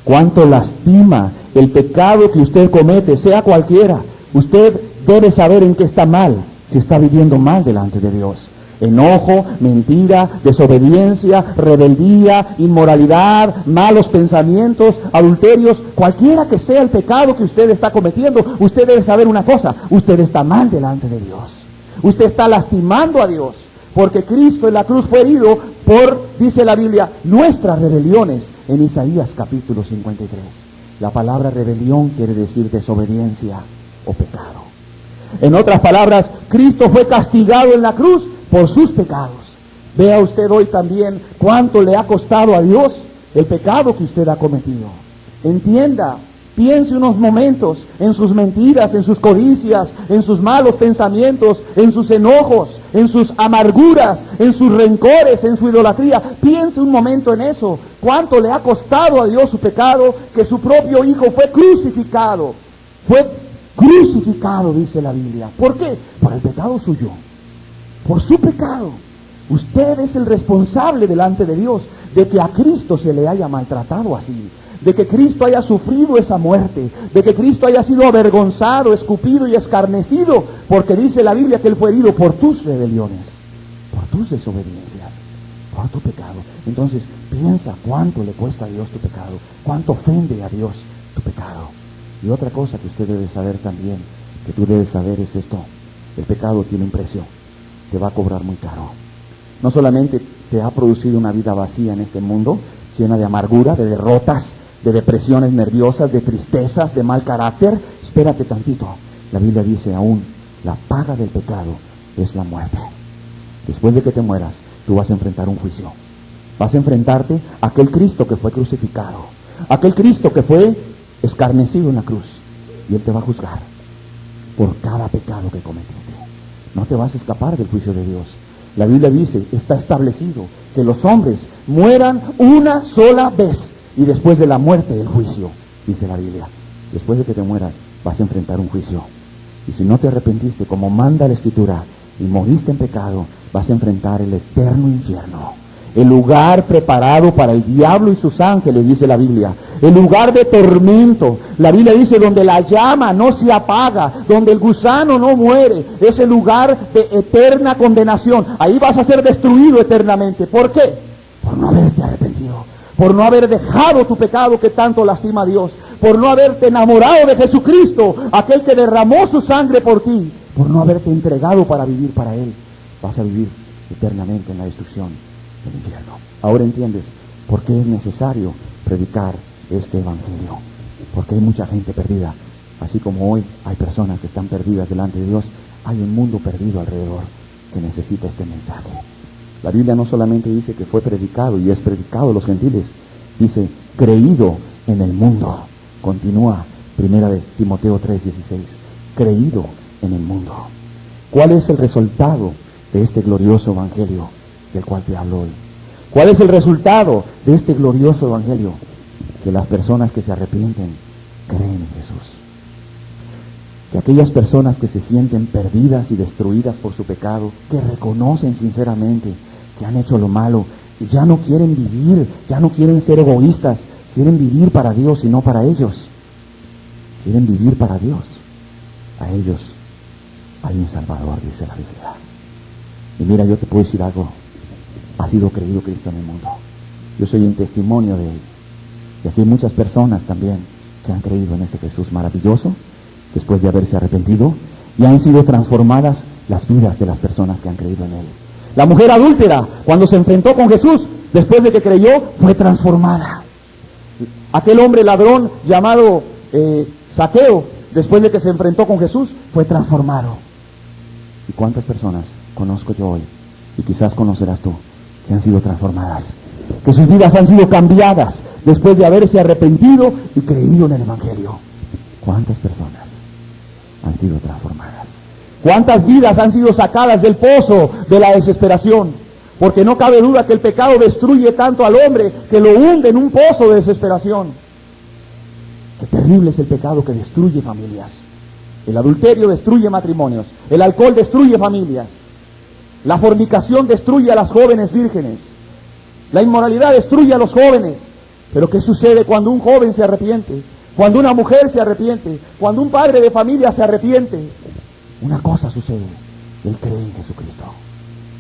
cuánto lastima el pecado que usted comete, sea cualquiera. Usted debe saber en qué está mal, si está viviendo mal delante de Dios. Enojo, mentira, desobediencia, rebeldía, inmoralidad, malos pensamientos, adulterios, cualquiera que sea el pecado que usted está cometiendo, usted debe saber una cosa: usted está mal delante de Dios. Usted está lastimando a Dios, porque Cristo en la cruz fue herido por, dice la Biblia, nuestras rebeliones, en Isaías capítulo 53. La palabra rebelión quiere decir desobediencia o pecado. En otras palabras, Cristo fue castigado en la cruz por sus pecados. Vea usted hoy también cuánto le ha costado a Dios el pecado que usted ha cometido. Entienda, piense unos momentos en sus mentiras, en sus codicias, en sus malos pensamientos, en sus enojos, en sus amarguras, en sus rencores, en su idolatría. Piense un momento en eso. Cuánto le ha costado a Dios su pecado, que su propio Hijo fue crucificado. Fue crucificado, dice la Biblia. ¿Por qué? Por el pecado suyo. Por su pecado. Usted es el responsable delante de Dios de que a Cristo se le haya maltratado así, de que Cristo haya sufrido esa muerte, de que Cristo haya sido avergonzado, escupido y escarnecido, porque dice la Biblia que Él fue herido por tus rebeliones, por tus desobediencias, por tu pecado. Entonces piensa cuánto le cuesta a Dios tu pecado, cuánto ofende a Dios tu pecado. Y otra cosa que usted debe saber también, que tú debes saber, es esto: el pecado tiene un precio, te va a cobrar muy caro. No solamente te ha producido una vida vacía en este mundo, llena de amargura, de derrotas, de depresiones nerviosas, de tristezas, de mal carácter. Espérate tantito. La Biblia dice aún, la paga del pecado es la muerte. Después de que te mueras, tú vas a enfrentar un juicio. Vas a enfrentarte a aquel Cristo que fue crucificado, aquel Cristo que fue escarnecido en la cruz, y Él te va a juzgar por cada pecado que cometiste. No te vas a escapar del juicio de Dios. La Biblia dice, está establecido que los hombres mueran una sola vez, y después de la muerte el juicio, dice la Biblia. Después de que te mueras, vas a enfrentar un juicio. Y si no te arrepentiste, como manda la Escritura, y moriste en pecado, vas a enfrentar el eterno infierno. El lugar preparado para el diablo y sus ángeles, dice la Biblia. El lugar de tormento. La Biblia dice, donde la llama no se apaga, donde el gusano no muere. Es el lugar de eterna condenación. Ahí vas a ser destruido eternamente. ¿Por qué? Por no haberte arrepentido, por no haber dejado tu pecado que tanto lastima a Dios, por no haberte enamorado de Jesucristo, aquel que derramó su sangre por ti, por no haberte entregado para vivir para Él. Vas a vivir eternamente en la destrucción del infierno. Ahora entiendes por qué es necesario predicar este evangelio, porque hay mucha gente perdida. Así como hoy hay personas que están perdidas delante de Dios, hay un mundo perdido alrededor que necesita este mensaje. La Biblia no solamente dice que fue predicado y es predicado a los gentiles, dice creído en el mundo. Continúa 1 Timoteo 3:16, creído en el mundo. ¿Cuál es el resultado de este glorioso evangelio del cual te hablo hoy? ¿Cuál es el resultado de este glorioso evangelio? Que las personas que se arrepienten creen en Jesús. Que aquellas personas que se sienten perdidas y destruidas por su pecado, que reconocen sinceramente que han hecho lo malo y ya no quieren vivir, ya no quieren ser egoístas, quieren vivir para Dios y no para ellos. Quieren vivir para Dios. A ellos hay un Salvador, dice la Biblia. Y mira, yo te puedo decir algo. Ha sido creído Cristo en el mundo. Yo soy un testimonio de Él. Y aquí hay muchas personas también que han creído en este Jesús maravilloso, después de haberse arrepentido, y han sido transformadas las vidas de las personas que han creído en Él. La mujer adúltera, cuando se enfrentó con Jesús, después de que creyó, fue transformada. Aquel hombre ladrón llamado Zaqueo, después de que se enfrentó con Jesús, fue transformado. ¿Y cuántas personas conozco yo hoy? Y quizás conocerás tú, que han sido transformadas, que sus vidas han sido cambiadas después de haberse arrepentido y creído en el evangelio. ¿Cuántas personas han sido transformadas? ¿Cuántas vidas han sido sacadas del pozo de la desesperación? Porque no cabe duda que el pecado destruye tanto al hombre que lo hunde en un pozo de desesperación. Qué terrible es el pecado que destruye familias. El adulterio destruye matrimonios, el alcohol destruye familias, la fornicación destruye a las jóvenes vírgenes, la inmoralidad destruye a los jóvenes. Pero ¿qué sucede cuando un joven se arrepiente? Cuando una mujer se arrepiente, cuando un padre de familia se arrepiente, una cosa sucede: él cree en Jesucristo,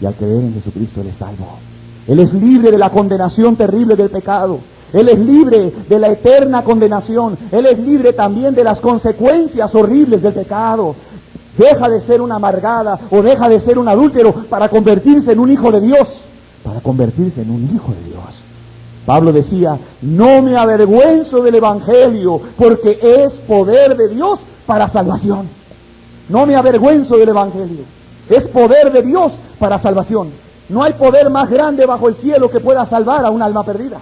y al creer en Jesucristo él es salvo. Él es libre de la condenación terrible del pecado. Él es libre de la eterna condenación. Él es libre también de las consecuencias horribles del pecado. Deja de ser una amargada o deja de ser un adúltero para convertirse en un hijo de Dios. Para convertirse en un hijo de Dios. Pablo decía, no me avergüenzo del evangelio porque es poder de Dios para salvación. No me avergüenzo del evangelio. Es poder de Dios para salvación. No hay poder más grande bajo el cielo que pueda salvar a un alma perdida.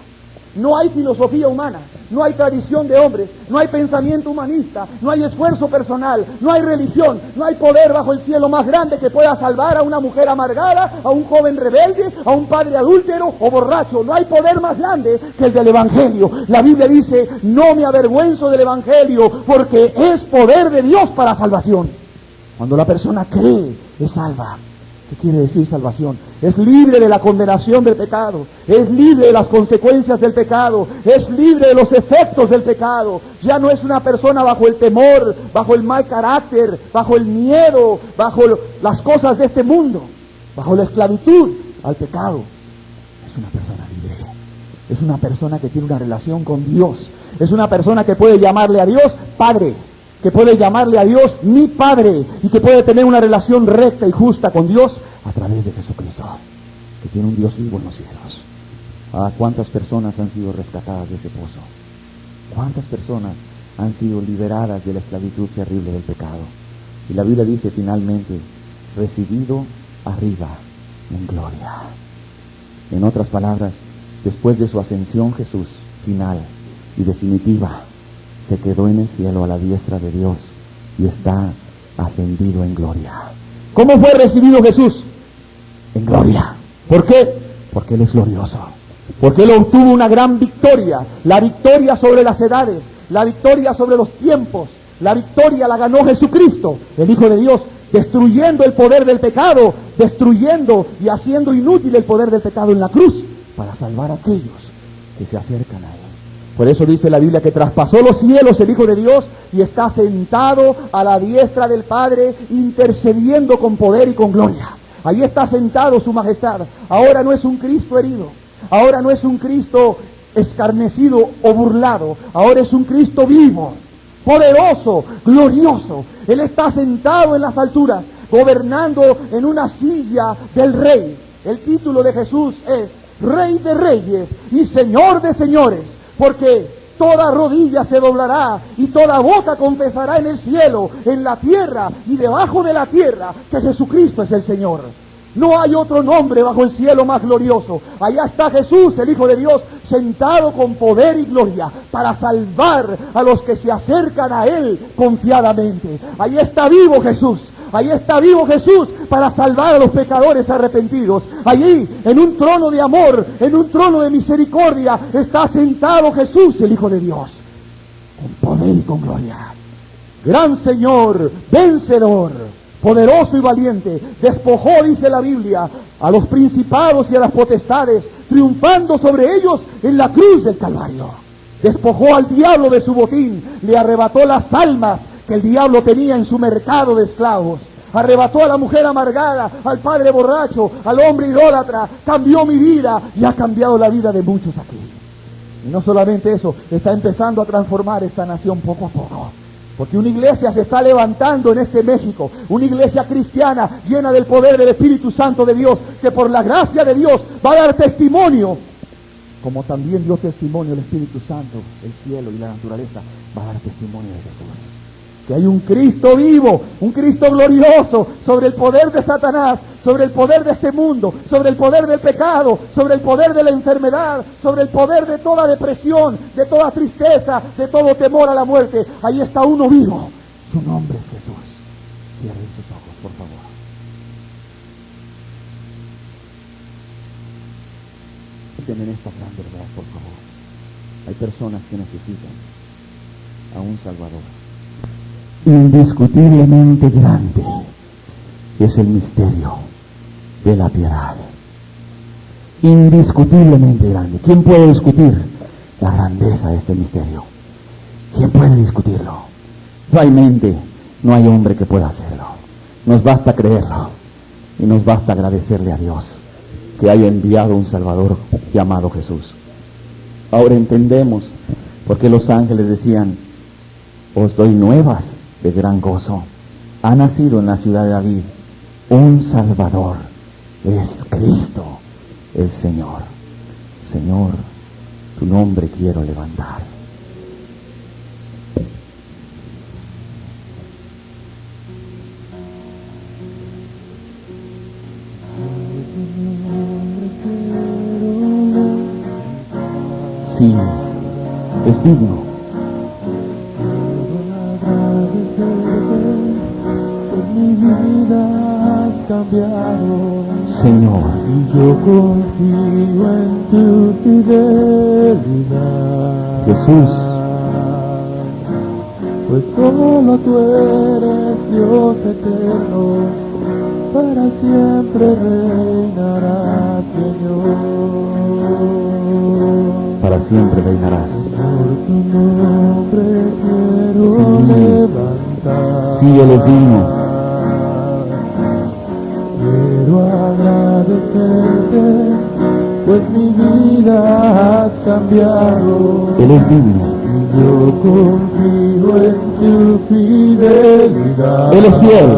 No hay filosofía humana, no hay tradición de hombres, no hay pensamiento humanista, no hay esfuerzo personal, no hay religión, no hay poder bajo el cielo más grande que pueda salvar a una mujer amargada, a un joven rebelde, a un padre adúltero o borracho. No hay poder más grande que el del evangelio. La Biblia dice, no me avergüenzo del evangelio porque es poder de Dios para salvación. Cuando la persona cree, es salva. ¿Qué quiere decir salvación? Es libre de la condenación del pecado, es libre de las consecuencias del pecado, es libre de los efectos del pecado. Ya no es una persona bajo el temor, bajo el mal carácter, bajo el miedo, bajo las cosas de este mundo, bajo la esclavitud al pecado. Es una persona libre, es una persona que tiene una relación con Dios, es una persona que puede llamarle a Dios Padre, que puede llamarle a Dios mi Padre, y que puede tener una relación recta y justa con Dios a través de Jesucristo, que tiene un Dios vivo en los cielos. Ah, cuántas personas han sido rescatadas de ese pozo, cuántas personas han sido liberadas de la esclavitud terrible del pecado. Y la Biblia dice finalmente, recibido arriba en gloria. En otras palabras, después de su ascensión Jesús, final y definitiva, se quedó en el cielo a la diestra de Dios y está ascendido en gloria. ¿Cómo fue recibido Jesús? En gloria. ¿Por qué? Porque Él es glorioso. Porque Él obtuvo una gran victoria. La victoria sobre las edades, la victoria sobre los tiempos, la victoria la ganó Jesucristo, el Hijo de Dios, destruyendo el poder del pecado, destruyendo y haciendo inútil el poder del pecado en la cruz, para salvar a aquellos que se acercan a Él. Por eso dice la Biblia que traspasó los cielos el Hijo de Dios y está sentado a la diestra del Padre, intercediendo con poder y con gloria. Ahí está sentado su majestad. Ahora no es un Cristo herido, ahora no es un Cristo escarnecido o burlado, ahora es un Cristo vivo, poderoso, glorioso. Él está sentado en las alturas, gobernando en una silla del Rey. El título de Jesús es Rey de Reyes y Señor de Señores, porque toda rodilla se doblará y toda boca confesará en el cielo, en la tierra y debajo de la tierra, que Jesucristo es el Señor. No hay otro nombre bajo el cielo más glorioso. Allá está Jesús, el Hijo de Dios, sentado con poder y gloria para salvar a los que se acercan a Él confiadamente. Ahí está vivo Jesús. Ahí está vivo Jesús para salvar a los pecadores arrepentidos. Allí, en un trono de amor, en un trono de misericordia, está sentado Jesús, el Hijo de Dios, con poder y con gloria. Gran Señor, vencedor, poderoso y valiente, despojó, dice la Biblia, a los principados y a las potestades, triunfando sobre ellos en la cruz del Calvario. Despojó al diablo de su botín, le arrebató las almas que el diablo tenía en su mercado de esclavos. Arrebató a la mujer amargada, al padre borracho, al hombre idólatra. Cambió mi vida y ha cambiado la vida de muchos aquí. Y no solamente eso, está empezando a transformar esta nación poco a poco. Porque una iglesia se está levantando en este México, una iglesia cristiana llena del poder del Espíritu Santo de Dios, que por la gracia de Dios va a dar testimonio, como también dio testimonio el Espíritu Santo, el cielo y la naturaleza va a dar testimonio de Jesús. Que hay un Cristo vivo, un Cristo glorioso, sobre el poder de Satanás, sobre el poder de este mundo, sobre el poder del pecado, sobre el poder de la enfermedad, sobre el poder de toda depresión, de toda tristeza, de todo temor a la muerte. Ahí está uno vivo. Su nombre es Jesús. Cierren sus ojos, por favor. En esta gran verdad, por favor. Hay personas que necesitan a un Salvador. Indiscutiblemente grande es el misterio de la piedad. Indiscutiblemente grande. ¿Quién puede discutir la grandeza de este misterio? ¿Quién puede discutirlo? No hay mente, no hay hombre que pueda hacerlo. Nos basta creerlo y nos basta agradecerle a Dios que haya enviado un Salvador llamado Jesús. Ahora entendemos por qué los ángeles decían: os doy nuevas de gran gozo. Ha nacido en la ciudad de David un Salvador, es Cristo el Señor. Señor, tu nombre quiero levantar. Sí, es digno. Mi vida has cambiado, Señor, y yo confío en tu fidelidad. Jesús, pues solo tú eres Dios eterno, para siempre reinarás, Señor. Para siempre reinarás. Por tu nombre quiero levantar. Sí, Él es digno. Quiero agradecerte, pues mi vida has cambiado. Él es digno. Yo confío en tu fidelidad. Él es fiel.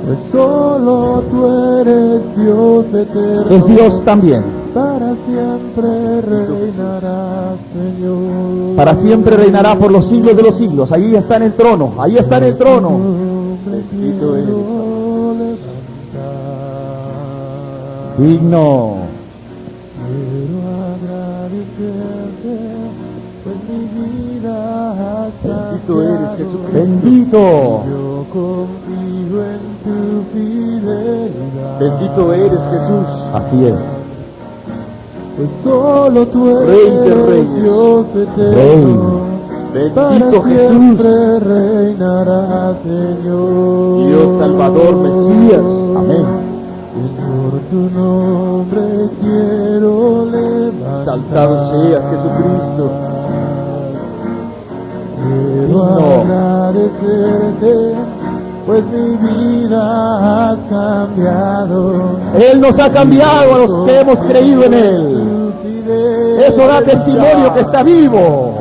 Pues solo tú eres Dios eterno. Es Dios también. Para siempre reinarás, Señor. Para siempre reinará por los siglos de los siglos. Ahí está en el trono. Ahí está en el trono. Bendito eres. Digno. Quiero agradecerte, pues mi vida has Bendito eres, Jesucristo. Bendito. Yo confío en tu fidelidad. Bendito eres, Jesús. Así es. Pues solo tú eres Rey de reyes. Dios eterno. Rey. Bendito Para Jesús. siempre reinará, Señor. Dios Salvador, Mesías. Amén. Por tu nombre quiero levantar. Exaltado seas, Jesucristo. Quiero agradecerte, pues mi vida has cambiado. Él nos ha cambiado a los que hemos creído en Él. Eso da testimonio que está vivo.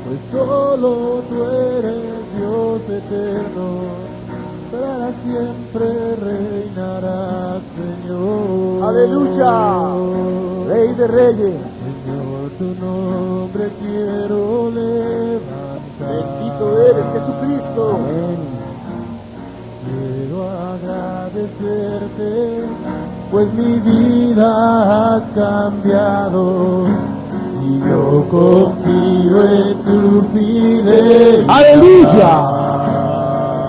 Pues solo tú eres Dios eterno, para siempre reinarás, Señor. Aleluya. Rey de reyes. Señor, tu nombre quiero levantar. Bendito eres, Jesucristo. Quiero agradecerte, pues mi vida has cambiado. Y yo confío en tu fidelidad. Aleluya.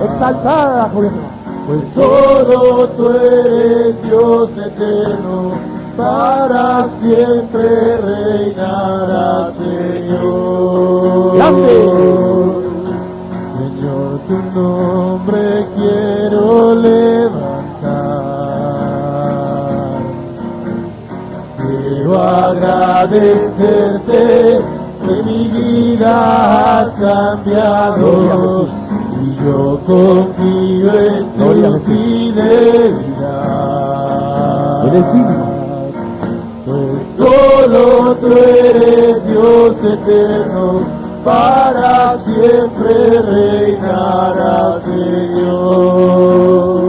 Exaltada la juventud. Pues solo tú eres Dios eterno, para siempre reinarás, Señor. Grande. Señor, tu nombre quiero levantar. Quiero agradecerte, que mi vida has cambiado. Y yo confío en tu fidelidad. Él es digno. Pues solo tú eres Dios eterno, para siempre reinarás, Señor.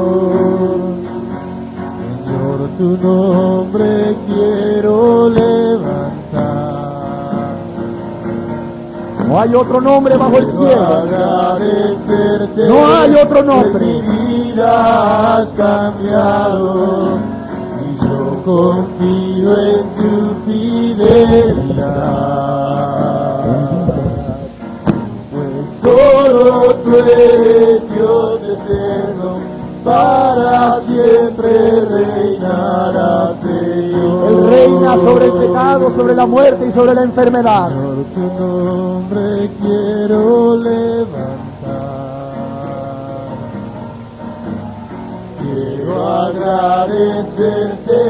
Señor, tu nombre quiero levantar. No hay otro nombre bajo el cielo. Agradecerte, No hay otro nombre. que mi vida has cambiado. Y yo confío en tu fidelidad. Pues solo tú eres Dios eterno, para siempre reinarás, Señor. Él reina sobre el pecado, sobre la muerte y sobre la enfermedad. Señor, tu nombre quiero levantar. Quiero agradecerte,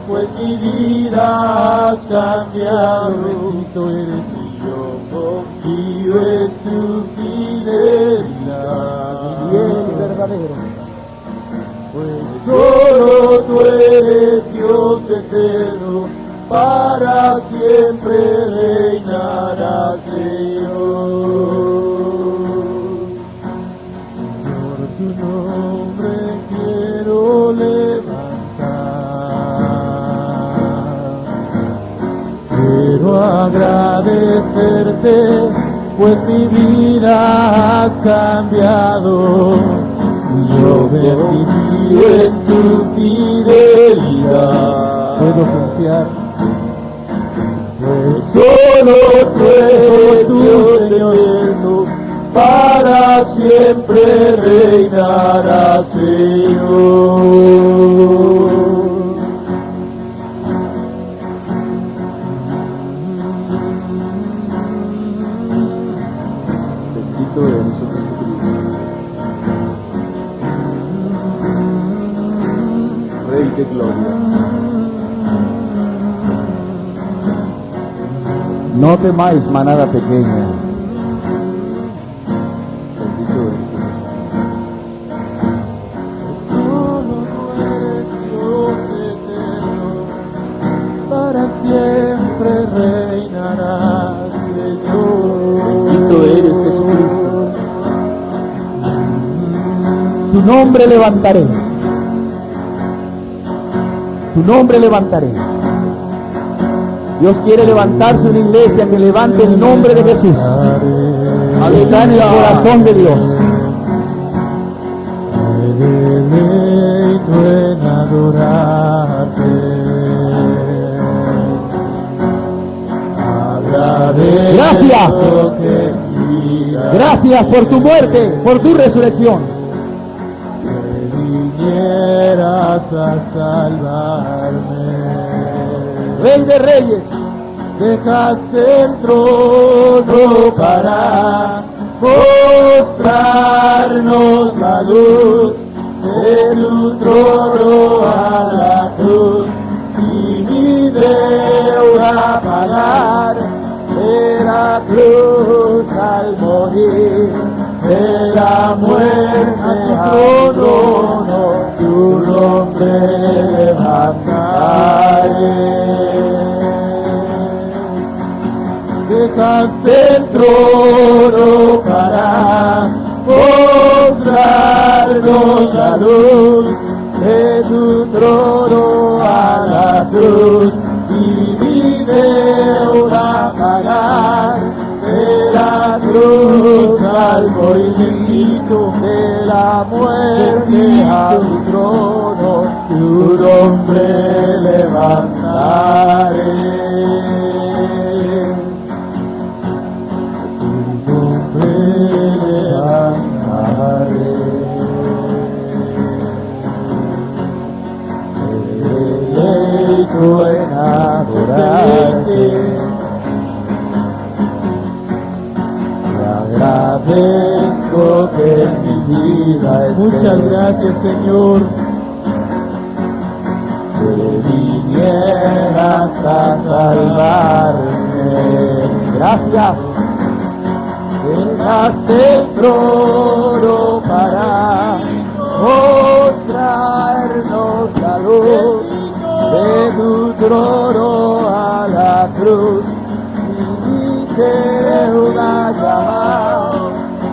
pues mi vida has cambiado. Bendito eres, y yo confío en tu fidelidad. Fiel y verdadero. Pues solo tú eres Dios eterno, para siempre reinarás, Señor. Por tu nombre quiero levantar. Quiero agradecerte, pues mi vida has cambiado. Yo confío en tu fidelidad. Puedo confiar. Pues solo tú eres Dios eterno, para siempre reinarás, Señor. Bendito eres, Jesucristo. y de gloria. No temáis, manada pequeña. Bendito eres. Para siempre reinarás, Señor. Bendito eres, Jesucristo. Tu nombre levantaré. Tu nombre levantaré. Dios quiere levantarse una iglesia que levante el nombre de Jesús. Está en el corazón de Dios. Me deleito en adorarte. Gracias. Agradezco que quieras Gracias por tu muerte, por tu resurrección. que vinieras a salvarme. Rey de reyes, Dejaste el trono para mostrarnos la luz de tu trono a la cruz, y mi deuda pagar de la cruz al morir, de la muerte a tu trono, tu nombre levantaré. Dejaste el trono para mostrarnos la luz de tu trono a la cruz, y mi deuda pagar de la cruz al morir, bendito de la muerte a tu trono, tu nombre levantaré. En adorarte, te agradezco que mi vida esté. Muchas gracias, Señor, que vinieras a salvarme. Gracias. Dejaste el trono para mostrarnos la luz de tu trono a la cruz, y mi deuda llamar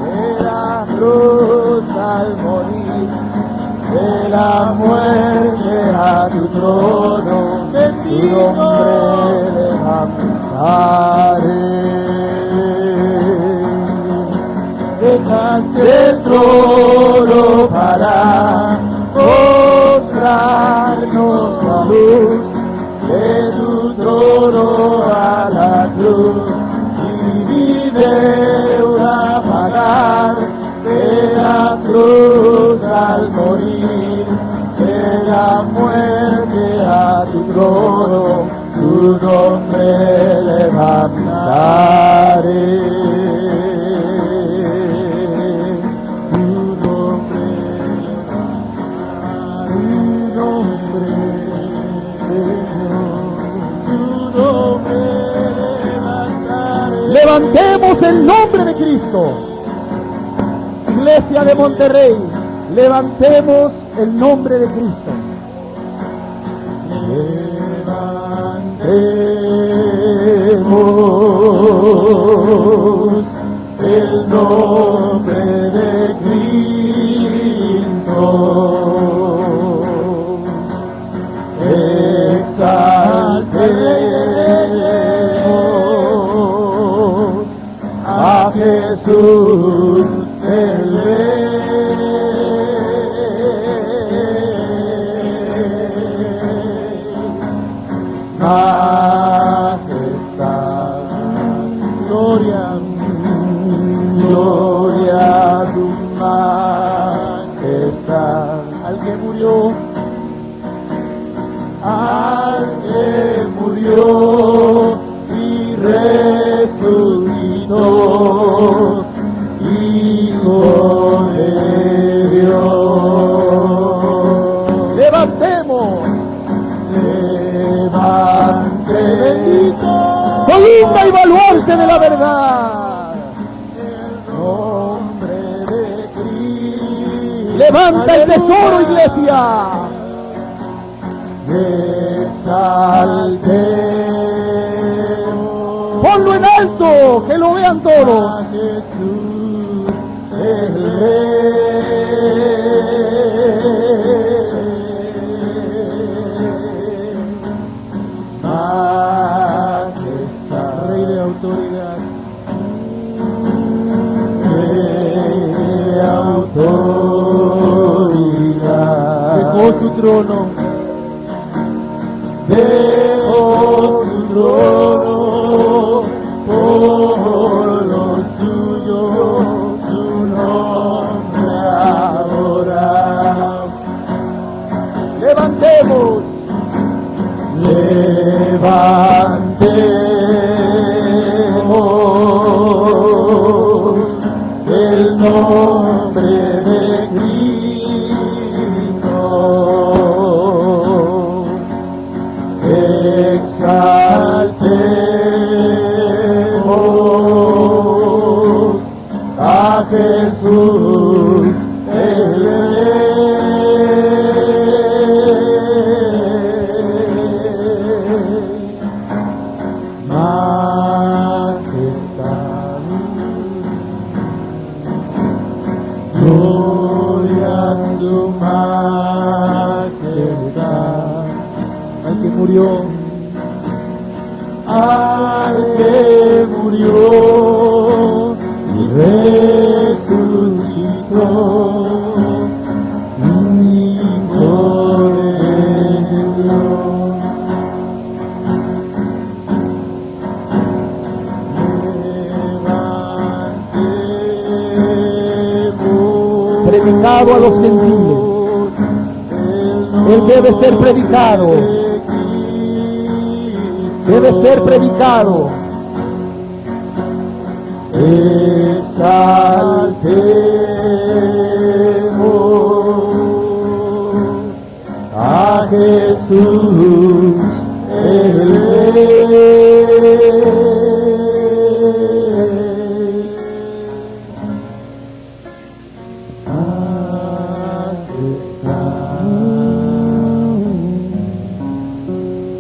de la cruz al morir, de la muerte a tu trono, tu nombre levantaré. Dejaste el trono para mostrarnos la luz de tu trono a la cruz, y mi deuda pagar de la cruz al morir, de la muerte a tu trono, tu nombre levantaré. levantemos el nombre de Cristo. Iglesia de Monterrey, levantemos el nombre de Cristo. Levantemos el nombre de Cristo. Exaltemos a Jesús el majestad, gloria a tu majestad, al que murió y resucitó, Hijo de Dios. Levantemos fuente de la verdad. Nombre de Cristo. Levanta el tesoro, iglesia. Exaltemos Ponlo en alto, que lo vean todos. a Jesús el Rey. Majestad, Rey de autoridad. Rey de autoridad. Dejó su trono. Dejó su trono por los suyos, su nombre ahora. Levantemos. Levantemos el nombre de Cristo. Exaltemos a Jesús el Rey. Majestad, gloria a su majestad. Al que murió y resucitó, Hijo de Dios. Levantemos Predicado a los gentiles. Él debe ser predicado. Debe ser predicado. Exaltemos a Jesús el Rey.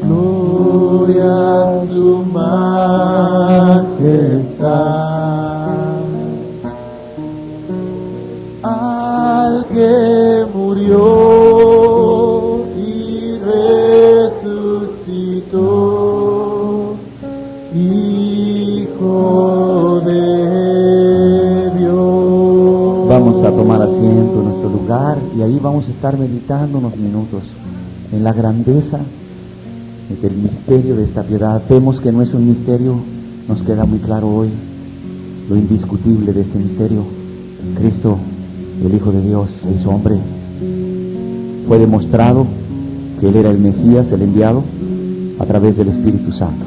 Gloria a su majestad, al que murió y resucitó, Hijo de Dios. Vamos a tomar asiento en nuestro lugar y ahí vamos a estar meditando unos minutos en la grandeza del misterio de esta piedad. Vemos que no es un misterio, nos queda muy claro hoy lo indiscutible de este misterio. Cristo, el Hijo de Dios, se hizo hombre. Fue demostrado que Él era el Mesías, el enviado, a través del Espíritu Santo.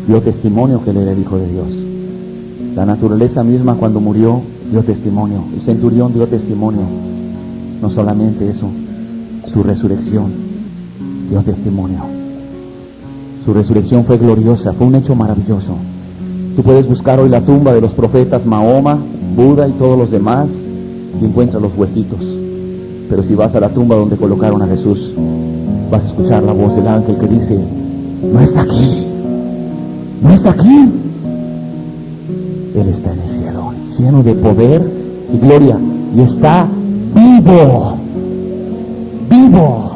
Dio testimonio que Él era el Hijo de Dios. La naturaleza misma, cuando murió, dio testimonio. El centurión dio testimonio. No solamente eso, su resurrección dio testimonio. Su resurrección fue gloriosa, fue un hecho maravilloso. Tú puedes buscar hoy la tumba de los profetas Mahoma, Buda y todos los demás y encuentras los huesitos. Pero si vas a la tumba donde colocaron a Jesús, vas a escuchar la voz del ángel que dice: no está aquí, no está aquí. Él está en el cielo, lleno de poder y gloria, y está vivo, vivo,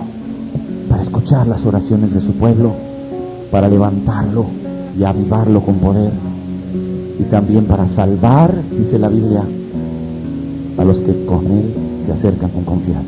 para escuchar las oraciones de su pueblo, para levantarlo y avivarlo con poder, y también para salvar, dice la Biblia, a los que con Él se acercan con confianza.